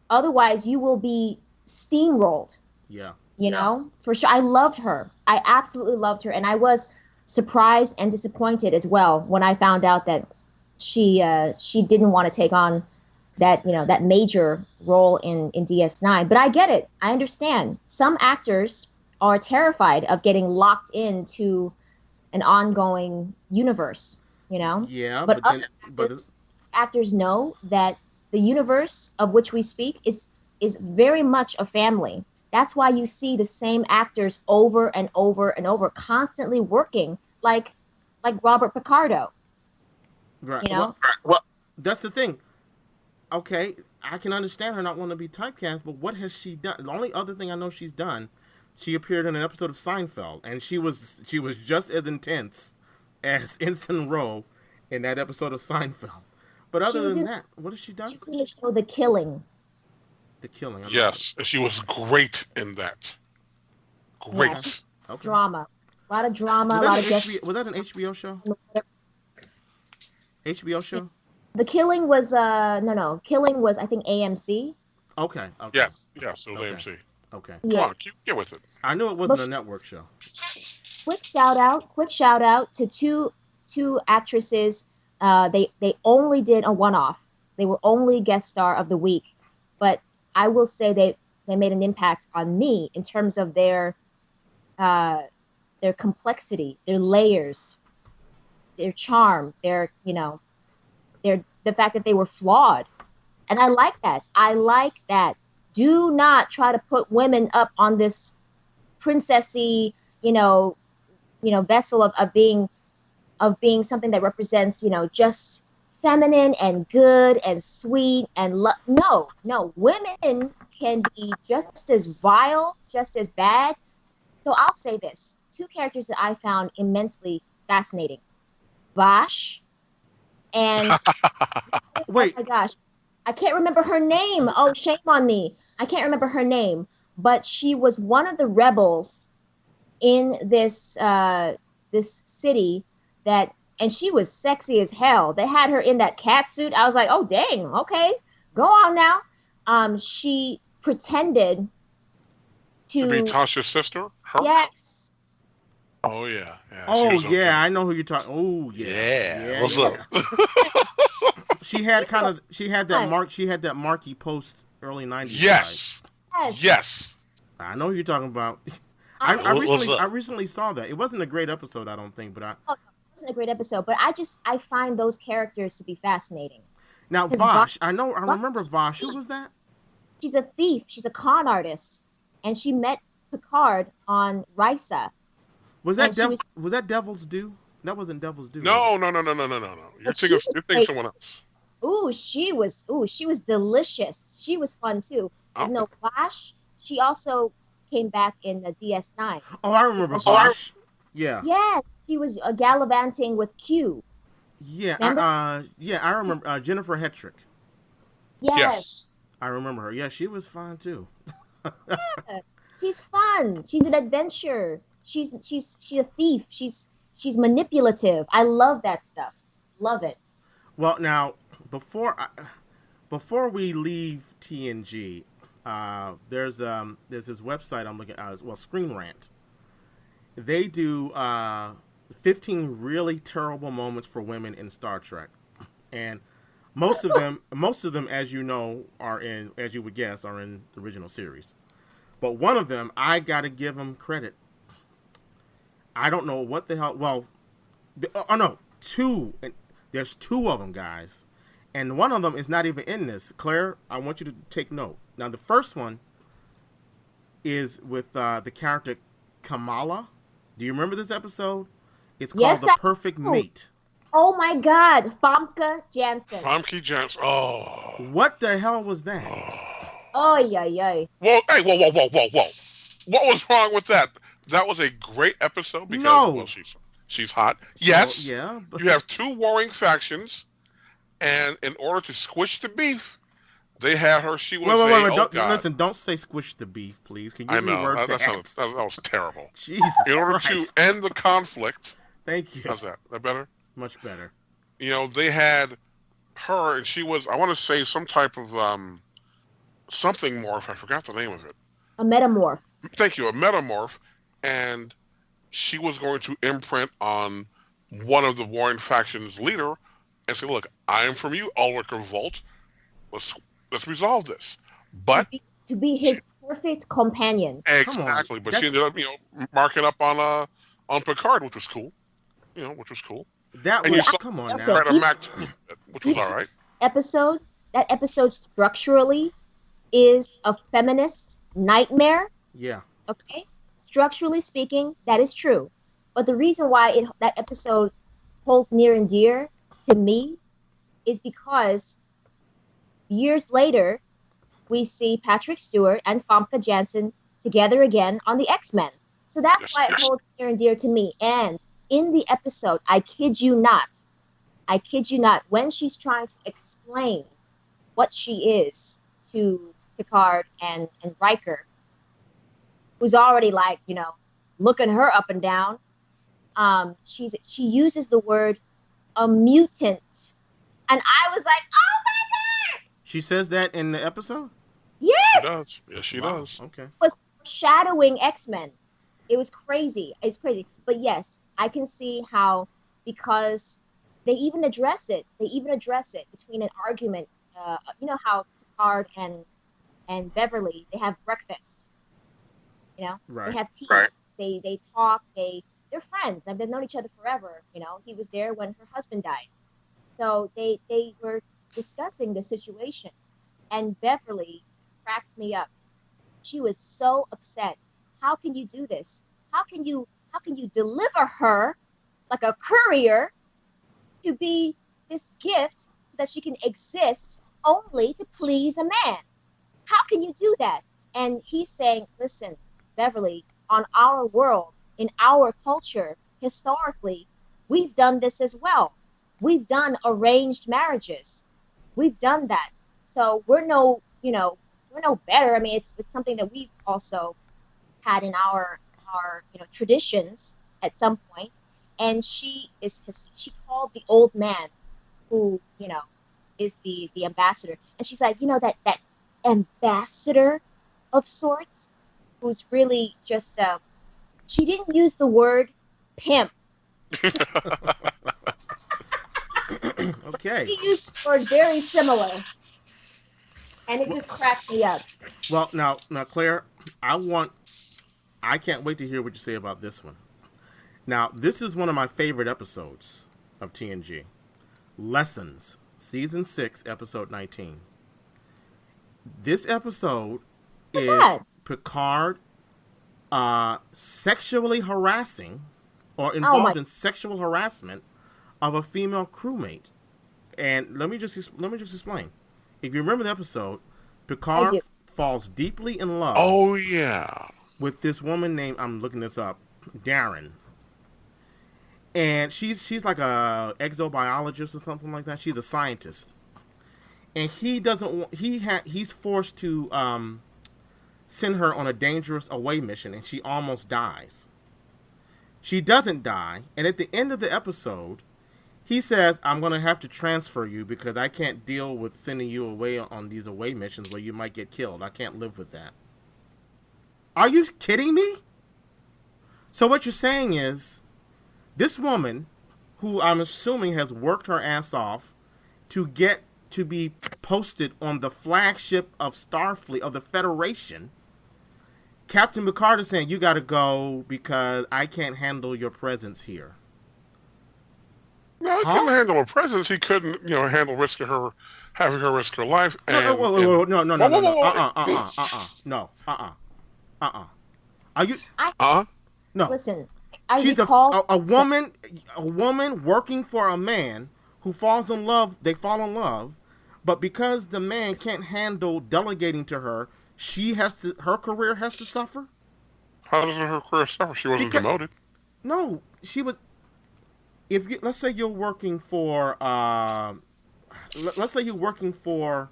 Otherwise, you will be steamrolled. Yeah. You know, for sure. I loved her. I absolutely loved her. And I was surprised and disappointed as well when I found out that she didn't want to take on that, that major role in DS9. But I get it. I understand. Some actors are terrified of getting locked into an ongoing universe, Yeah, but then, actors know that the universe of which we speak is very much a family. That's why you see the same actors over and over and over, constantly working, like Robert Picardo. Right. Well, that's the thing. Okay, I can understand her not wanting to be typecast, but what has she done? The only other thing I know she's done, she appeared in an episode of Seinfeld, and she was just as intense as Ensign Ro in that episode of Seinfeld. But other than that, what has she done? She was in the show The Killing. The Killing. Yes, she was great in that. Great. Yeah. Okay. Drama. A lot of drama. Was that an HBO show? HBO show? The Killing was no. Killing was, I think, AMC. Okay. Yes, it was AMC. Okay. Come on, get with it. I knew it wasn't a network show. Quick shout out to two actresses. They only did a one-off. They were only guest star of the week, but I will say they made an impact on me in terms of their complexity, their layers, their charm, the fact that they were flawed. And I like that. Do not try to put women up on this princessy, vessel of being something that represents, just feminine and good and sweet and no, women can be just as vile, just as bad. So I'll say this: two characters that I found immensely fascinating, Vash and wait, oh my gosh, I can't remember her name. Oh, shame on me. I can't remember her name, but she was one of the rebels in this city and she was sexy as hell. They had her in that cat suit. I was like, oh dang, okay, go on now. She pretended to be Tasha's sister. Her? Yes. Oh yeah. Okay. I know who you're talking. Oh yeah. What's up? She had that Marky Post early 90s. Yes. I know who you're talking about. I recently saw that. It wasn't a great episode, I don't think, but it wasn't a great episode, but I find those characters to be fascinating. Now Vash, I remember Vash. Who was that? She's a thief. She's a con artist, and she met Picard on Risa. Was that Devil's Due? That wasn't Devil's Due. No. You're thinking someone else. She was delicious. She was fun too. Oh. No, Vash, she also came back in the DS9. Oh, I remember Vash. Yeah. Yeah, she was gallivanting with Q. Yeah, I remember Jennifer Hetrick. Yes. I remember her. Yeah, she was fun too. Yeah, she's fun. She's an adventure. She's a thief. She's manipulative. I love that stuff. Love it. Well, now before we leave TNG, there's this website I'm looking at. Screenrant. They do 15 really terrible moments for women in Star Trek, and most of them, as you know, as you would guess, are in the original series. But one of them, I got to give him credit. I don't know what the hell. Well, no, two. There's two of them, guys. And one of them is not even in this. Claire, I want you to take note. Now, the first one is with the character Kamala. Do you remember this episode? It's called The Perfect Mate. Oh my God, Famke Janssen. Famke Janssen. Oh. What the hell was that? Oh, yeah. Well, hey, whoa. What was wrong with that? That was a great episode because well, she's hot. Yes. Well, yeah. But... You have two warring factions, and in order to squish the beef, they had her. She was Listen, don't say squish the beef, please. Can you reword that? That was terrible. Jesus In order Christ. to end the conflict. Thank you. How's that? Is that better? Much better. You know, they had her, and she was, I want to say, some type of something morph. I forgot the name of it. A metamorph. Thank you, a metamorph. And she was going to imprint on one of the warring factions' leader and say, look, I am from you, Ulrich Revolt. Let's resolve this. But to be his perfect companion. Exactly. But she ended up, marking up on Picard, which was cool. Which was cool. That and was, come on now. Which was all right. That episode structurally is a feminist nightmare. Yeah. Okay. Structurally speaking, that is true. But the reason why that episode holds near and dear to me is because years later, we see Patrick Stewart and Famke Janssen together again on the X-Men. So that's why it holds near and dear to me. And in the episode, I kid you not, when she's trying to explain what she is to Picard and Riker, who's already looking her up and down, she uses the word a mutant. And I was like, oh my God! She says that in the episode? Yes! She does. Yes, she does. Okay. It was shadowing X-Men. It was crazy. It's crazy. But yes, I can see how, because they even address it between an argument. You know how Picard and Beverly, they have breakfast. Right. They have tea. Right. They talk. They're friends, and they've known each other forever. He was there when her husband died, so they were discussing the situation. And Beverly cracked me up. She was so upset. How can you do this? How can you deliver her like a courier to be this gift so that she can exist only to please a man? How can you do that? And he's saying, listen, Beverly, on our world, in our culture, historically, we've done this as well. We've done arranged marriages. We've done that. So we're no better. I mean, it's something that we've also had in our traditions at some point. And she called the old man who, is the ambassador. And she's like, that ambassador of sorts, who's really just, she didn't use the word pimp. Okay. She used the word very similar. And it just cracked me up. Well, now, Claire, I can't wait to hear what you say about this one. Now, this is one of my favorite episodes of TNG. Lessons, Season 6, Episode 19. This episode is Picard sexually harassing or involved in sexual harassment of a female crewmate. And let me just explain. If you remember the episode, Picard falls deeply in love. Oh, yeah. With this woman named, I'm looking this up, Daren. And she's like a exobiologist or something like that. She's a scientist. And he doesn't want, he's forced to send her on a dangerous away mission, and she almost dies. She doesn't die, and at the end of the episode, he says, I'm going to have to transfer you because I can't deal with sending you away on these away missions where you might get killed. I can't live with that. Are you kidding me? So what you're saying is, this woman, who I'm assuming has worked her ass off to get to be posted on the flagship of Starfleet, of the Federation, Captain Picard is saying you got to go because I can't handle your presence here. No, he couldn't handle her presence. He couldn't, handle having her risk her life. No. Are you? No. Listen, she's a woman working for a man who falls in love. They fall in love, but because the man can't handle delegating to her, her career has to suffer. How does her career suffer? She wasn't demoted. No, she was. Let's say you're working for, let's say you're working for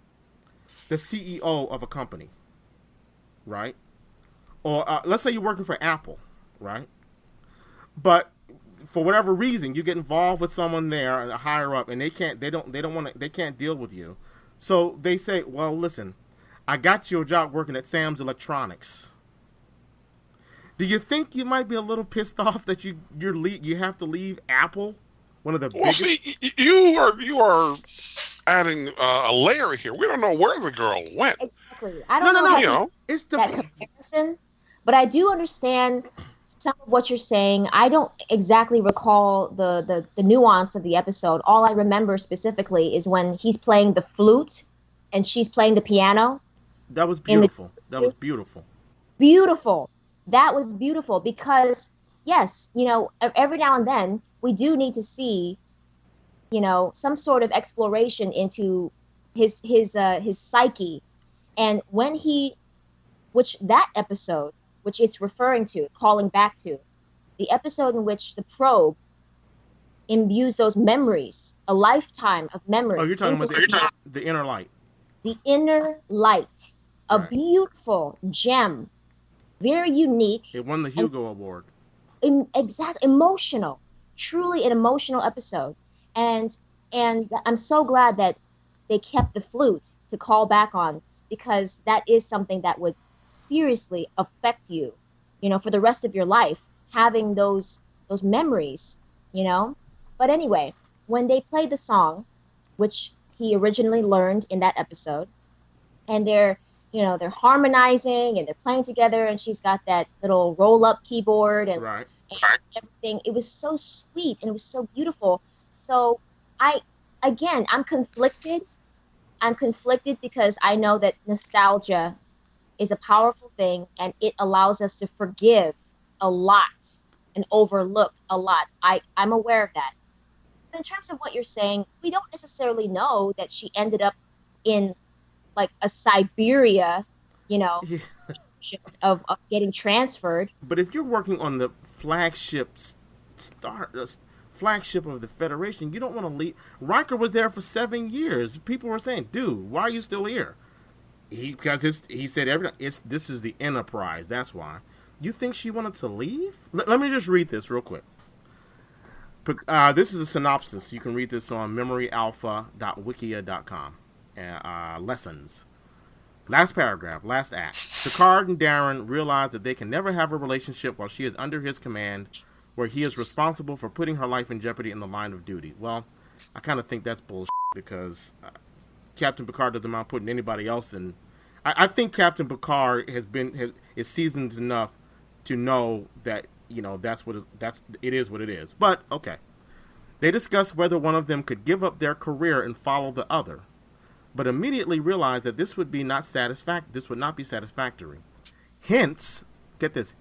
the CEO of a company, right? Or let's say you're working for Apple, right? But for whatever reason, you get involved with someone there, higher up, and they can't deal with you. So they say, well, listen, I got you a job working at Sam's Electronics. Do you think you might be a little pissed off that you have to leave Apple, one of the biggest? See, you are adding a layer here. We don't know where the girl went. Exactly. I don't know. It's that comparison, but I do understand some of what you're saying. I don't exactly recall the nuance of the episode. All I remember specifically is when he's playing the flute and she's playing the piano. That was beautiful. That was beautiful. Beautiful. That was beautiful because, yes, every now and then we do need to see, some sort of exploration into his psyche. And when that episode, which it's referring to, calling back to, the episode in which the probe imbues those memories, a lifetime of memories. Oh, you're talking about the inner light. The inner light, a beautiful gem. Very unique. It won the Hugo Award. Emotional, truly an emotional episode, and I'm so glad that they kept the flute to call back on, because that is something that would seriously affect you, for the rest of your life, having those memories, But anyway, when they played the song, which he originally learned in that episode, and they're harmonizing and they're playing together, and she's got that little roll-up keyboard and everything. It was so sweet and it was so beautiful. So I'm conflicted. I'm conflicted because I know that nostalgia is a powerful thing and it allows us to forgive a lot and overlook a lot. I'm aware of that. But in terms of what you're saying, we don't necessarily know that she ended up in like a Siberia, of getting transferred. But if you're working on the flagship of the Federation, you don't want to leave. Riker was there for 7 years. People were saying, "Dude, why are you still here?" He said this is the Enterprise. That's why. You think she wanted to leave? Let me just read this real quick. This is a synopsis. You can read this on memoryalpha.wikia.com. Lessons. Last paragraph, last act. Picard and Daren realize that they can never have a relationship while she is under his command, where he is responsible for putting her life in jeopardy in the line of duty. Well, I kind of think that's bullshit because Captain Picard doesn't mind putting anybody else in. I think Captain Picard is seasoned enough to know that it is what it is. But okay, they discuss whether one of them could give up their career and follow the other, but immediately realize that this would not be satisfactory. Hence, get this,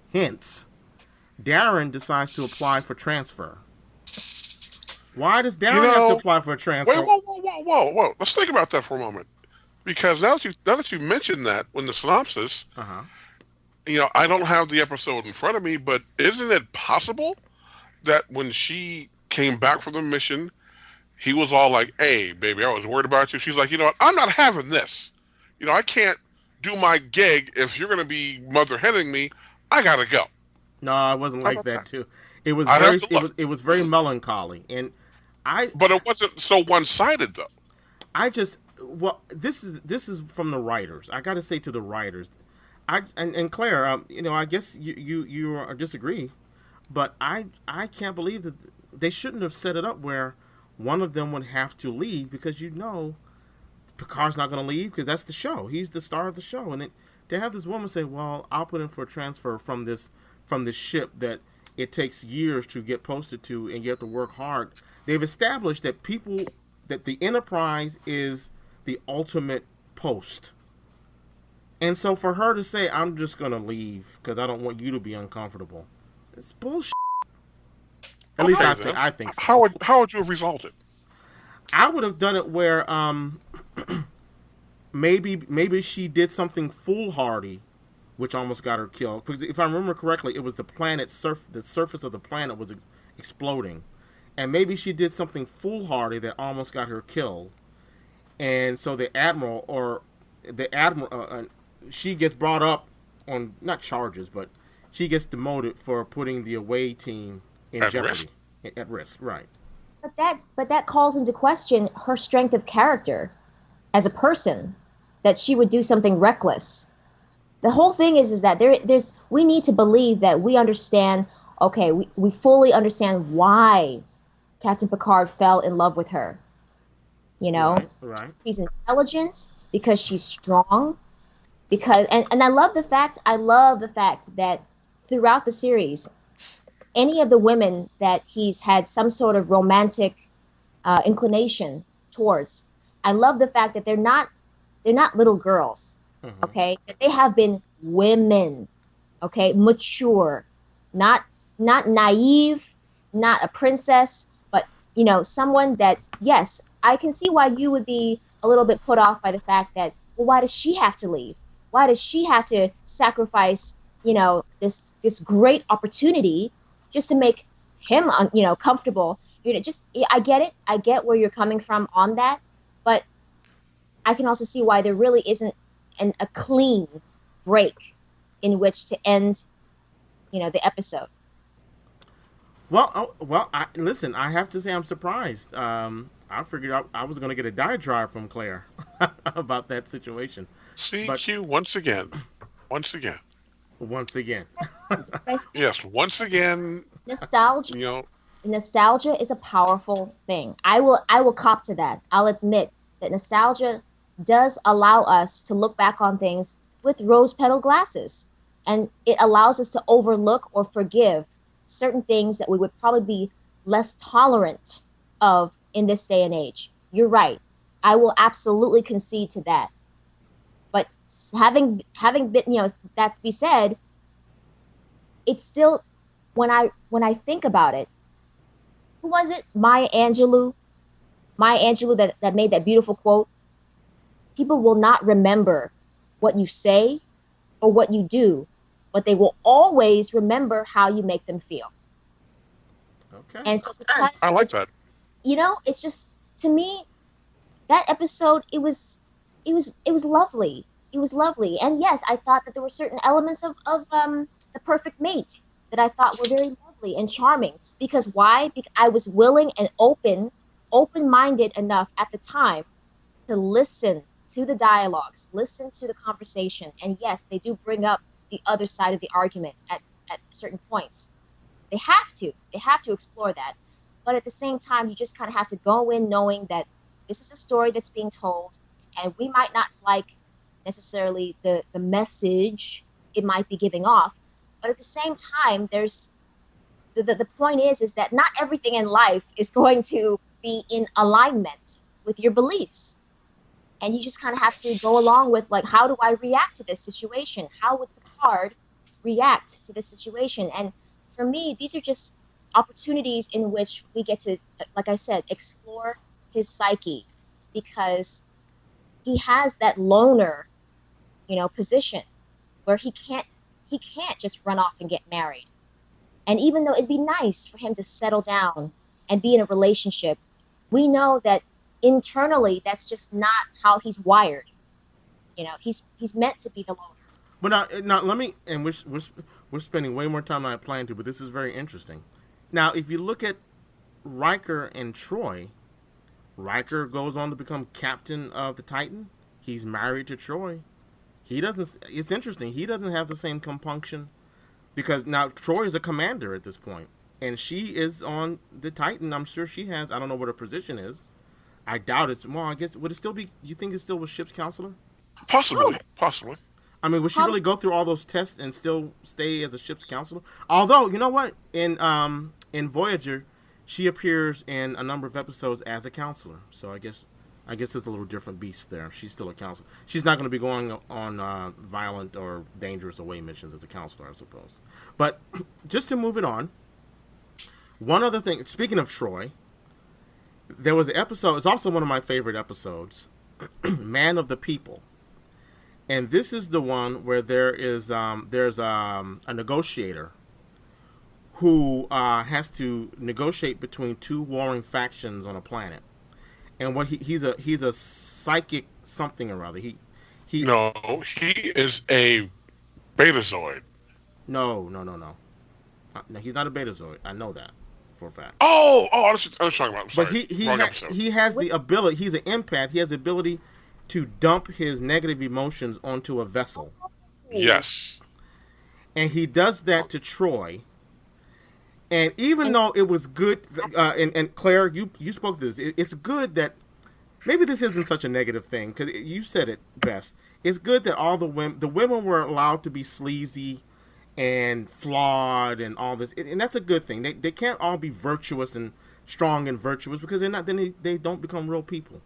Daren decides to apply for transfer. Why does Daren have to apply for a transfer? Wait, whoa. Let's think about that for a moment. Because now that you mentioned that in the synopsis, I don't have the episode in front of me, but isn't it possible that when she came back from the mission, he was all like, "Hey, baby, I was worried about you." She's like, "You know what? I'm not having this. I can't do my gig if you're going to be mother-heading me. I got to go." No, I wasn't like that too. It was very melancholy, but it wasn't so one-sided though. This is from the writers. I got to say to the writers, and Claire, I guess you disagree, but I can't believe that they shouldn't have set it up where one of them would have to leave, because Picard's not going to leave because that's the show. He's the star of the show, and to have this woman say, "Well, I'll put in for a transfer from this ship that it takes years to get posted to, and you have to work hard." They've established that the Enterprise is the ultimate post. And so for her to say, "I'm just going to leave because I don't want you to be uncomfortable," it's bullshit. At least I think so. How would you have resolved it? I would have done it where maybe she did something foolhardy, which almost got her killed. Because if I remember correctly, it was the surface of the planet was exploding. And maybe she did something foolhardy that almost got her killed. And so the admiral, she gets brought up on, not charges, but she gets demoted for putting the away team in jeopardy. At risk, right. But that calls into question her strength of character as a person, that she would do something reckless. The whole thing is that we need to believe that we understand, okay, we fully understand why Captain Picard fell in love with her. You know? Right. She's intelligent because she's strong. And I love the fact that throughout the series, any of the women that he's had some sort of romantic inclination towards, I love the fact that they're not little girls, okay? That they have been women, okay? Mature, not naive, not a princess, but, you know, someone that, yes, I can see why you would be a little bit put off by the fact that, well, why does she have to leave? Why does she have to sacrifice, you know, this great opportunity just to make him, you know, comfortable? You know, I get it. I get where you're coming from on that, but I can also see why there really isn't a clean break in which to end, you know, the episode. Well, listen, I have to say I'm surprised. I figured I was going to get a diatribe from Claire about that situation. See, Q, once again. Yes, once again. Nostalgia. You know, nostalgia is a powerful thing. I will cop to that. I'll admit that nostalgia does allow us to look back on things with rose petal glasses, and it allows us to overlook or forgive certain things that we would probably be less tolerant of in this day and age. You're right. I will absolutely concede to that. But having been, you know, that be said, it's still, when I think about it, who was it? Maya Angelou that made that beautiful quote. People will not remember what you say or what you do, but they will always remember how you make them feel. Okay. And so I like that. You know, it's just, to me, that episode, it was lovely. It was lovely. And yes, I thought that there were certain elements of The Perfect Mate that I thought were very lovely and charming. Because why? Because I was willing and open-minded enough at the time to listen to the dialogues, listen to the conversation. And yes, they do bring up the other side of the argument at certain points. They have to explore that. But at the same time, you just kind of have to go in knowing that this is a story that's being told, and we might not like necessarily the message it might be giving off. But at the same time, there's the point is that not everything in life is going to be in alignment with your beliefs. And you just kind of have to go along with, like, how do I react to this situation? How would Picard react to this situation? And for me, these are just opportunities in which we get to, like I said, explore his psyche, because he has that loner, you know, position where he can't just run off and get married. And even though it'd be nice for him to settle down and be in a relationship, we know that internally that's just not how he's wired. You know, he's meant to be the loner. But now let me, and we're spending way more time than I planned to, but this is very interesting. Now, if you look at Riker and Troy, Riker goes on to become captain of the Titan. He's married to Troy. It's interesting. He doesn't have the same compunction, because now Troy is a commander at this point, and she is on the Titan. I'm sure she has, I don't know what her position is. I doubt it's, well, I guess, would it still be, you think it's still with ship's counselor? Possibly. I mean, would she really go through all those tests and still stay as a ship's counselor? Although, you know what? In Voyager, she appears in a number of episodes as a counselor. So I guess it's a little different beast there. She's still a counselor. She's not going to be going on violent or dangerous away missions as a counselor, I suppose. But just to move it on, one other thing. Speaking of Troy, there was an episode. It's also one of my favorite episodes, Man of the People. And this is the one where there's a negotiator who has to negotiate between two warring factions on a planet. And what he's a psychic something or other. He is a Betazoid. No. No, he's not a Betazoid. I know that for a fact. Oh, I was talking about. I'm sorry. But he has the ability. He's an empath. He has the ability to dump his negative emotions onto a vessel. Yes. And he does that to Troy. And even though it was good, and Claire, you spoke to this, it's good that, maybe this isn't such a negative thing, because you said it best. It's good that all the women were allowed to be sleazy and flawed and all this, and that's a good thing. They can't all be virtuous and strong and virtuous, because they're not. Then they don't become real people.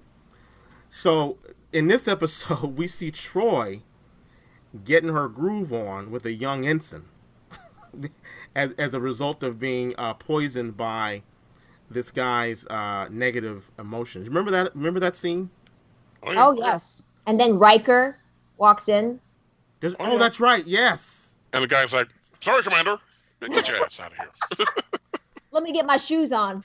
So in this episode, we see Troy getting her groove on with a young ensign. As a result of being poisoned by this guy's negative emotions. Remember that scene? Oh yes. And then Riker walks in. That's right. Yes. And the guy's like, "Sorry, Commander, get your ass out of here." Let me get my shoes on.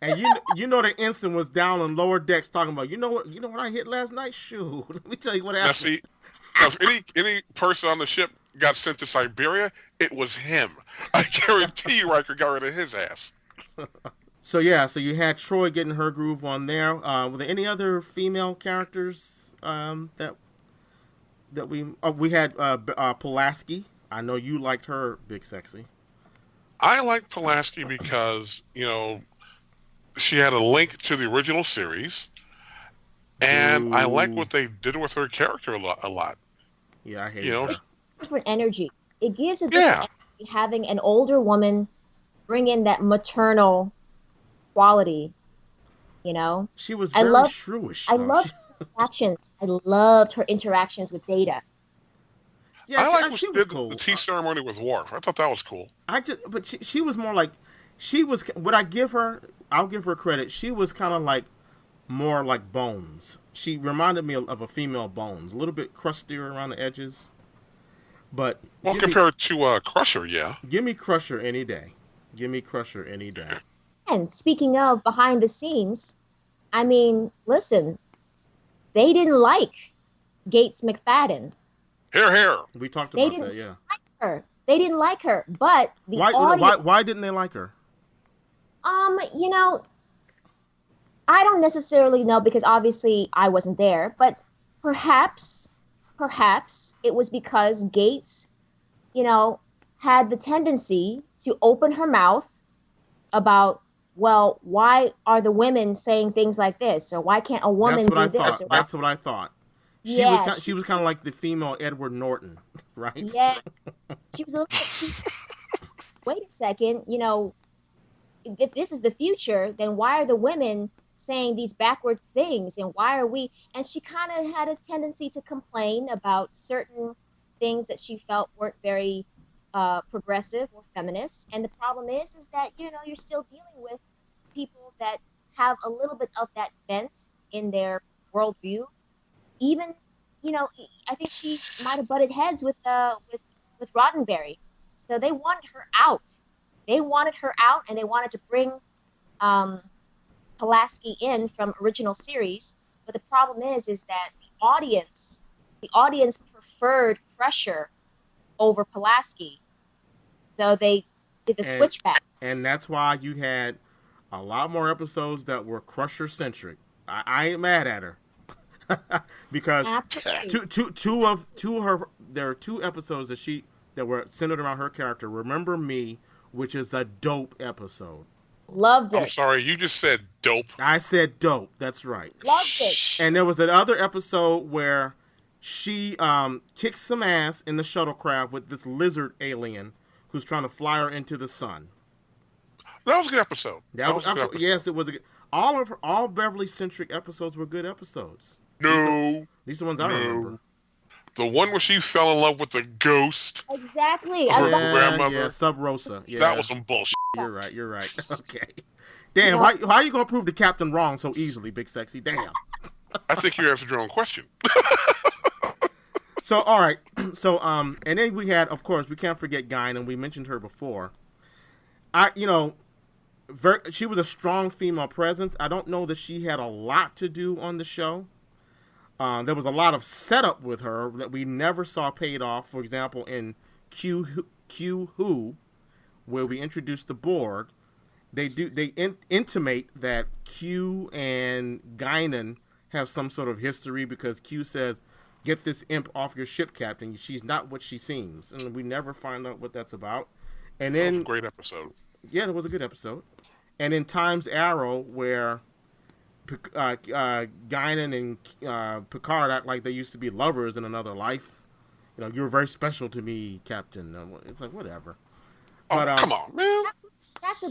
And you know the ensign was down on lower decks talking about, you know what I hit last night? Shoot, let me tell you what happened. Now, if any person on the ship got sent to Siberia, it was him. I guarantee you Riker got rid of his ass. So you had Troy getting her groove on there. Were there any other female characters that we had Pulaski. I know you liked her, Big Sexy. I liked Pulaski because, she had a link to the original series, and I like what they did with her character a lot. Yeah, I hate it. Different energy. It gives a different energy having an older woman bring in that maternal quality. She was very shrewish. I loved her interactions. I loved her interactions with Data. Yeah, I like when she did cool. The tea ceremony with Worf. I thought that was cool. But she was more like, I'll give her credit. She was kind of like more like Bones. She reminded me of a female Bones, a little bit crustier around the edges. But compared to Crusher, yeah. Give me Crusher any day. And speaking of behind the scenes, I mean, listen, they didn't like Gates McFadden. Here. We talked about that, yeah. Like her. They didn't like her, but the audience... Why didn't they like her? I don't necessarily know because obviously I wasn't there, but perhaps it was because Gates, had the tendency to open her mouth about, well, why are the women saying things like this? Or why can't a woman do this? That's what I thought. She was kind of like the female Edward Norton, right? Yeah. She was a little bit wait a second, if this is the future, then why are the women saying these backwards things? And why are we? And she kind of had a tendency to complain about certain things that she felt weren't very progressive or feminist. And the problem is that, you're still dealing with people that have a little bit of that bent in their worldview. Even, I think she might have butted heads with Roddenberry. So they wanted her out. And they wanted to bring Pulaski in from original series. But the problem is that the audience preferred Crusher over Pulaski. So they did the switchback. And that's why you had a lot more episodes that were Crusher-centric. I ain't mad at her. Because two of her, there are two episodes that were centered around her character. Remember Me, which is a dope episode. Loved it. I'm sorry, you just said dope. I said dope. That's right. Loved it. And there was another episode where she kicks some ass in the shuttlecraft with this lizard alien who's trying to fly her into the sun. That was a good episode. Yes, it was. All Beverly-centric episodes were good episodes. No. These are the ones I remember. The one where she fell in love with the ghost. Exactly. Her grandmother. Yeah, Sub Rosa. Yeah. That was some bullshit. You're right. Okay. Damn, how are you going to prove the captain wrong so easily, Big Sexy? Damn. I think you answered your own question. So, all right. So, and then we had, of course, we can't forget Guinan. We mentioned her before. She was a strong female presence. I don't know that she had a lot to do on the show. There was a lot of setup with her that we never saw paid off. For example, in Q Who, where we introduced the Borg, they intimate that Q and Guinan have some sort of history because Q says, "Get this imp off your ship, Captain. She's not what she seems," and we never find out what that's about. And then that was a great episode. Yeah, that was a good episode. And in Time's Arrow, where Guinan and Picard act like they used to be lovers in another life. You're very special to me, Captain. It's like, whatever. But, come on, man.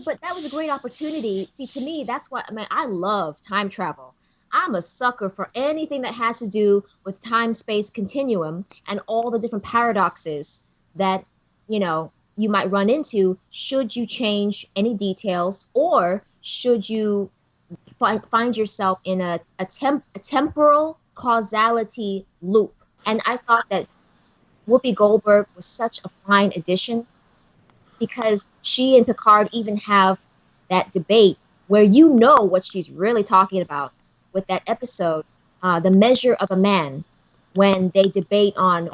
But that was a great opportunity. See, to me, that's what, I love time travel. I'm a sucker for anything that has to do with time-space continuum and all the different paradoxes that, you might run into should you change any details, or should you find yourself in a temporal causality loop. And I thought that Whoopi Goldberg was such a fine addition, because she and Picard even have that debate where what she's really talking about with that episode, The Measure of a Man, when they debate on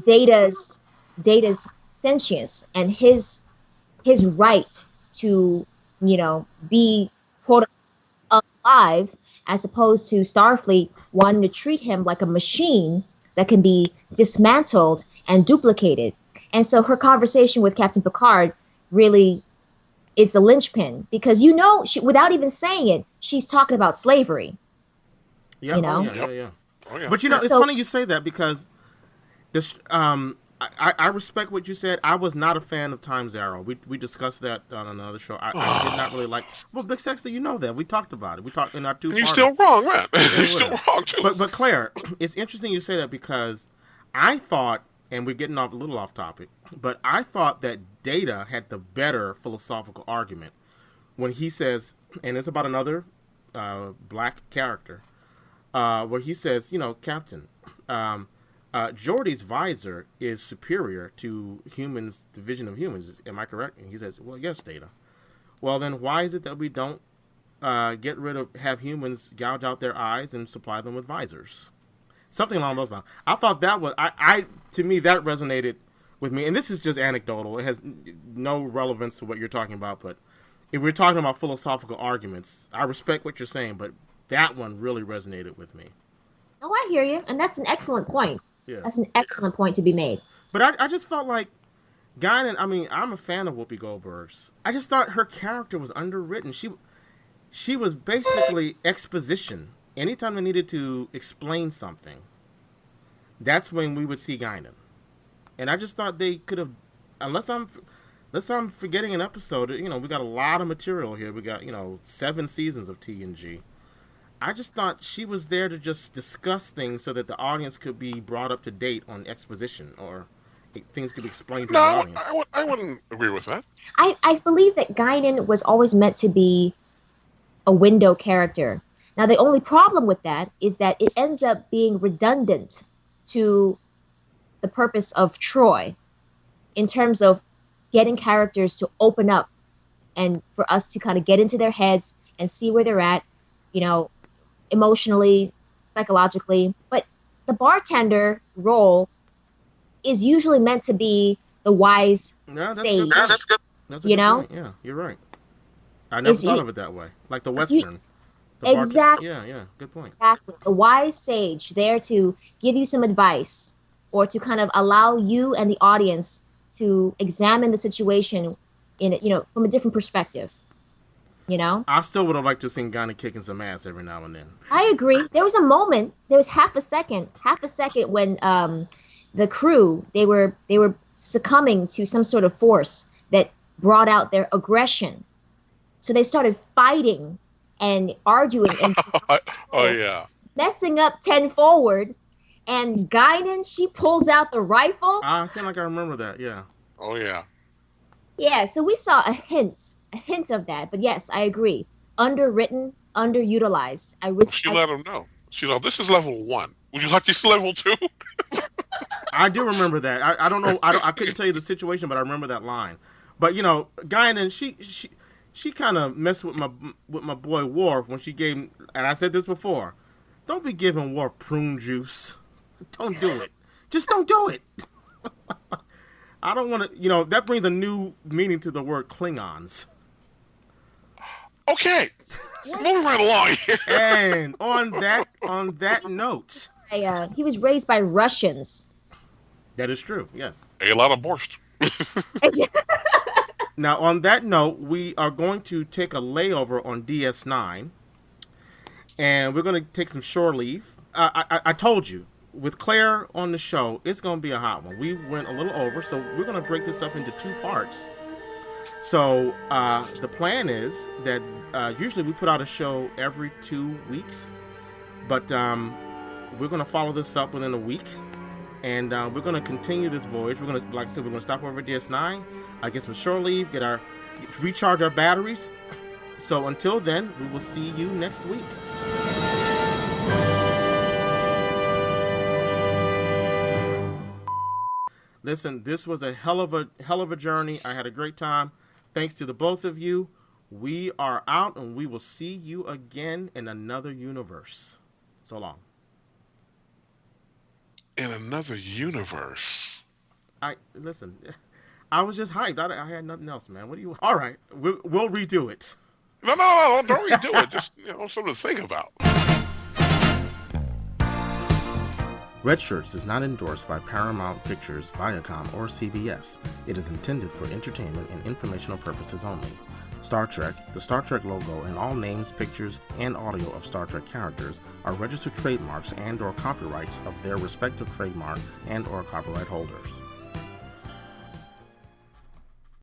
Data's sentience and his right to be quote alive, as opposed to Starfleet wanting to treat him like a machine that can be dismantled and duplicated. And so her conversation with Captain Picard really is the linchpin, because she, without even saying it, she's talking about slavery. Yeah, yeah. But it's funny you say that, because this I respect what you said. I was not a fan of Time's Arrow. We discussed that on another show. I did not really like. Well, Big Sexy, you know that. We talked about it. We talked in our two. And you're still wrong, man. You're still wrong too. But Claire, it's interesting you say that, because I thought, and we're getting a little off topic, but I thought that Data had the better philosophical argument when he says, and it's about another black character, where he says, Captain, Geordi's visor is superior to humans, the vision of humans. Am I correct? And he says, well, yes, Data. Well, then why is it that we don't have humans gouge out their eyes and supply them with visors? Something along those lines. I thought that was, to me, that resonated with me. And this is just anecdotal. It has no relevance to what you're talking about. But if we're talking about philosophical arguments, I respect what you're saying, but that one really resonated with me. Oh, I hear you. And that's an excellent point. Yeah. That's an excellent point to be made. But I just felt like Guinan, I'm a fan of Whoopi Goldberg's. I just thought her character was underwritten. She was basically exposition. Anytime they needed to explain something, that's when we would see Guinan. And I just thought they could have, unless I'm forgetting an episode, we got a lot of material here. We got, 7 seasons of TNG. I just thought she was there to just discuss things so that the audience could be brought up to date on exposition, or things could be explained to the audience. I wouldn't agree with that. I believe that Guinan was always meant to be a window character. Now, the only problem with that is that it ends up being redundant to the purpose of Troy in terms of getting characters to open up and for us to kind of get into their heads and see where they're at, emotionally, psychologically. But the bartender role is usually meant to be the wise sage. Yeah, that's good. That's a good point. Yeah, you're right. I never thought of it that way. Like the Western. Exactly. Yeah, good point. Exactly. A wise sage there to give you some advice, or to kind of allow you and the audience to examine the situation in from a different perspective. You know? I still would have liked to have seen Guinan kicking some ass every now and then. I agree. There was a moment, there was half a second when the crew, they were succumbing to some sort of force that brought out their aggression. So they started fighting and arguing and Oh yeah. messing up 10 forward. And Guinan, she pulls out the rifle. I seem like I remember that, yeah. Oh yeah. Yeah, so we saw a hint of that. But yes, I agree. Underwritten, underutilized. She let him know. She's like, this is level 1. Would you like this level 2? I do remember that. I don't know. I couldn't tell you the situation, but I remember that line. But you know, Guinan, she kind of messed with my boy Worf when she gave him, and I said this before, don't be giving Worf prune juice. Don't do it. Just don't do it. I don't want to. You know, that brings a new meaning to the word Klingons. Okay, moving right along here. And on that note, he was raised by Russians. that is true. Yes. A lot of borscht. Now, on that note, we are going to take a layover on DS9, and we're going to take some shore leave. I told you, with Claire on the show, it's going to be a hot one. We went a little over, so we're going to break this up into 2 parts. So the plan is that usually we put out a show every 2 weeks, but we're going to follow this up within a week, and we're going to continue this voyage. We're going to, like I said, we're going to stop over at DS9, get some shore leave, recharge our batteries. So until then, we will see you next week. Listen, this was a hell of a journey. I had a great time. Thanks to the both of you. We are out, and we will see you again in another universe. So long. In another universe. Listen. I was just hyped. I had nothing else, man. What do you? All right, we'll redo it. No, don't redo it. Just something to think about. Red Shirts is not endorsed by Paramount Pictures, Viacom, or CBS. It is intended for entertainment and informational purposes only. Star Trek, the Star Trek logo, and all names, pictures, and audio of Star Trek characters are registered trademarks and/or copyrights of their respective trademark and/or copyright holders.